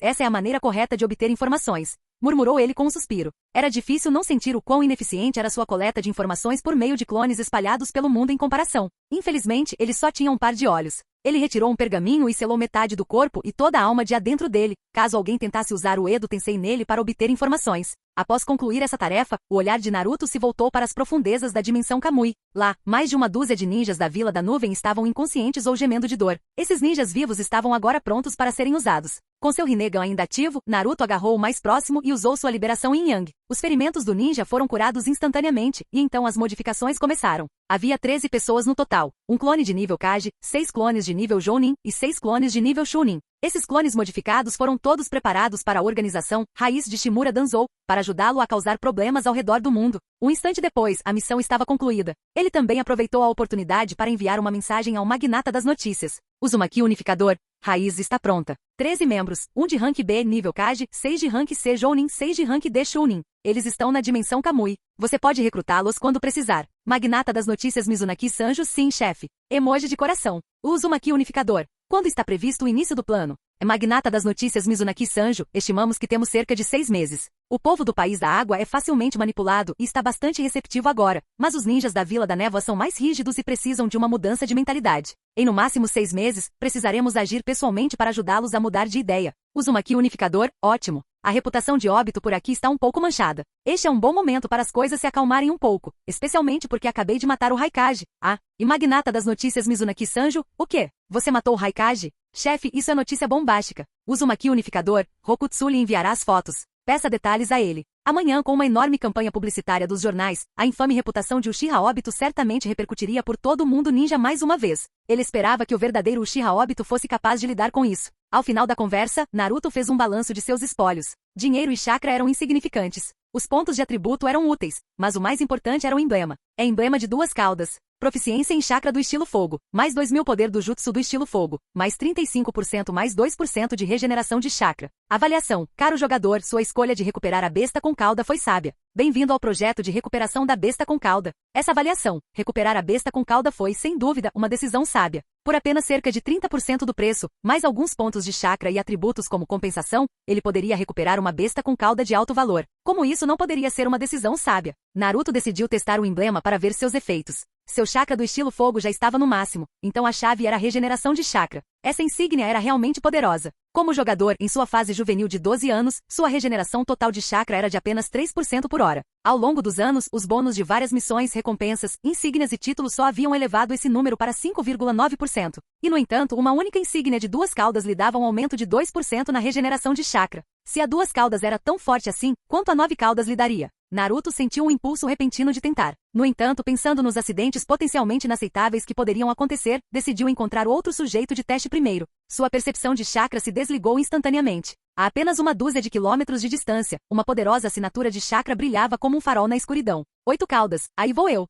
Essa é a maneira correta de obter informações, murmurou ele com um suspiro. Era difícil não sentir o quão ineficiente era sua coleta de informações por meio de clones espalhados pelo mundo em comparação. Infelizmente, ele só tinha um par de olhos. Ele retirou um pergaminho e selou metade do corpo e toda a alma de A dentro dele, caso alguém tentasse usar o Edo Tensei nele para obter informações. Após concluir essa tarefa, o olhar de Naruto se voltou para as profundezas da dimensão Kamui. Lá, mais de uma dúzia de ninjas da Vila da Nuvem estavam inconscientes ou gemendo de dor. Esses ninjas vivos estavam agora prontos para serem usados. Com seu Rinnegan ainda ativo, Naruto agarrou o mais próximo e usou sua liberação em Yang. Os ferimentos do ninja foram curados instantaneamente, e então as modificações começaram. Havia 13 pessoas no total. Um clone de nível Kage, 6 clones de nível Jounin e 6 clones de nível Chunin. Esses clones modificados foram todos preparados para a organização Raiz de Shimura Danzou, para ajudá-lo a causar problemas ao redor do mundo. Um instante depois, a missão estava concluída. Ele também aproveitou a oportunidade para enviar uma mensagem ao magnata das notícias. Uzumaki Unificador. Raiz está pronta. 13 membros, 1 de rank B nível Kage, 6 de rank C Jounin, 6 de rank D Chunin. Eles estão na dimensão Kamui. Você pode recrutá-los quando precisar. Magnata das notícias Mizunaki Sanjo, sim, chefe. Emoji de coração. Uzumaki Unificador. Quando está previsto o início do plano? Magnata das notícias Mizunaki Sanjo, estimamos que temos cerca de 6 meses. O povo do País da Água é facilmente manipulado e está bastante receptivo agora, mas os ninjas da Vila da Névoa são mais rígidos e precisam de uma mudança de mentalidade. Em no máximo 6 meses, precisaremos agir pessoalmente para ajudá-los a mudar de ideia. Uzumaki Unificador, ótimo. A reputação de Obito por aqui está um pouco manchada. Este é um bom momento para as coisas se acalmarem um pouco, especialmente porque acabei de matar o Raikage. Ah, e magnata das notícias Mizunaki Sanjo, o quê? Você matou o Raikage? Chefe, isso é notícia bombástica. Uzumaki Unificador, Rokutsu lhe enviará as fotos. Peça detalhes a ele. Amanhã, com uma enorme campanha publicitária dos jornais, a infame reputação de Uchiha Obito certamente repercutiria por todo o mundo ninja mais uma vez. Ele esperava que o verdadeiro Uchiha Obito fosse capaz de lidar com isso. Ao final da conversa, Naruto fez um balanço de seus espólios. Dinheiro e chakra eram insignificantes. Os pontos de atributo eram úteis, mas o mais importante era o emblema. É emblema de duas caudas. Proficiência em chakra do estilo fogo, mais 2000 poder do jutsu do estilo fogo, mais 35% mais 2% de regeneração de chakra. Avaliação. Caro jogador, sua escolha de recuperar a besta com cauda foi sábia. Bem-vindo ao projeto de recuperação da besta com cauda. Essa avaliação, recuperar a besta com cauda foi, sem dúvida, uma decisão sábia. Por apenas cerca de 30% do preço, mais alguns pontos de chakra e atributos como compensação, ele poderia recuperar uma besta com cauda de alto valor. Como isso não poderia ser uma decisão sábia? Naruto decidiu testar o emblema para ver seus efeitos. Seu chakra do estilo fogo já estava no máximo, então a chave era a regeneração de chakra. Essa insígnia era realmente poderosa. Como jogador, em sua fase juvenil de 12 anos, sua regeneração total de chakra era de apenas 3% por hora. Ao longo dos anos, os bônus de várias missões, recompensas, insígnias e títulos só haviam elevado esse número para 5,9%. E, no entanto, uma única insígnia de duas caudas lhe dava um aumento de 2% na regeneração de chakra. Se a duas caudas era tão forte assim, quanto a 9 caudas lhe daria? Naruto sentiu um impulso repentino de tentar. No entanto, pensando nos acidentes potencialmente inaceitáveis que poderiam acontecer, decidiu encontrar outro sujeito de teste primeiro. Sua percepção de chakra se desligou instantaneamente. A apenas uma dúzia de quilômetros de distância, uma poderosa assinatura de chakra brilhava como um farol na escuridão. 8 caudas, aí vou eu.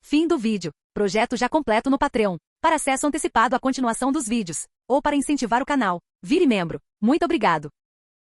Fim do vídeo. Projeto já completo no Patreon. Para acesso antecipado à continuação dos vídeos, ou para incentivar o canal, vire membro. Muito obrigado.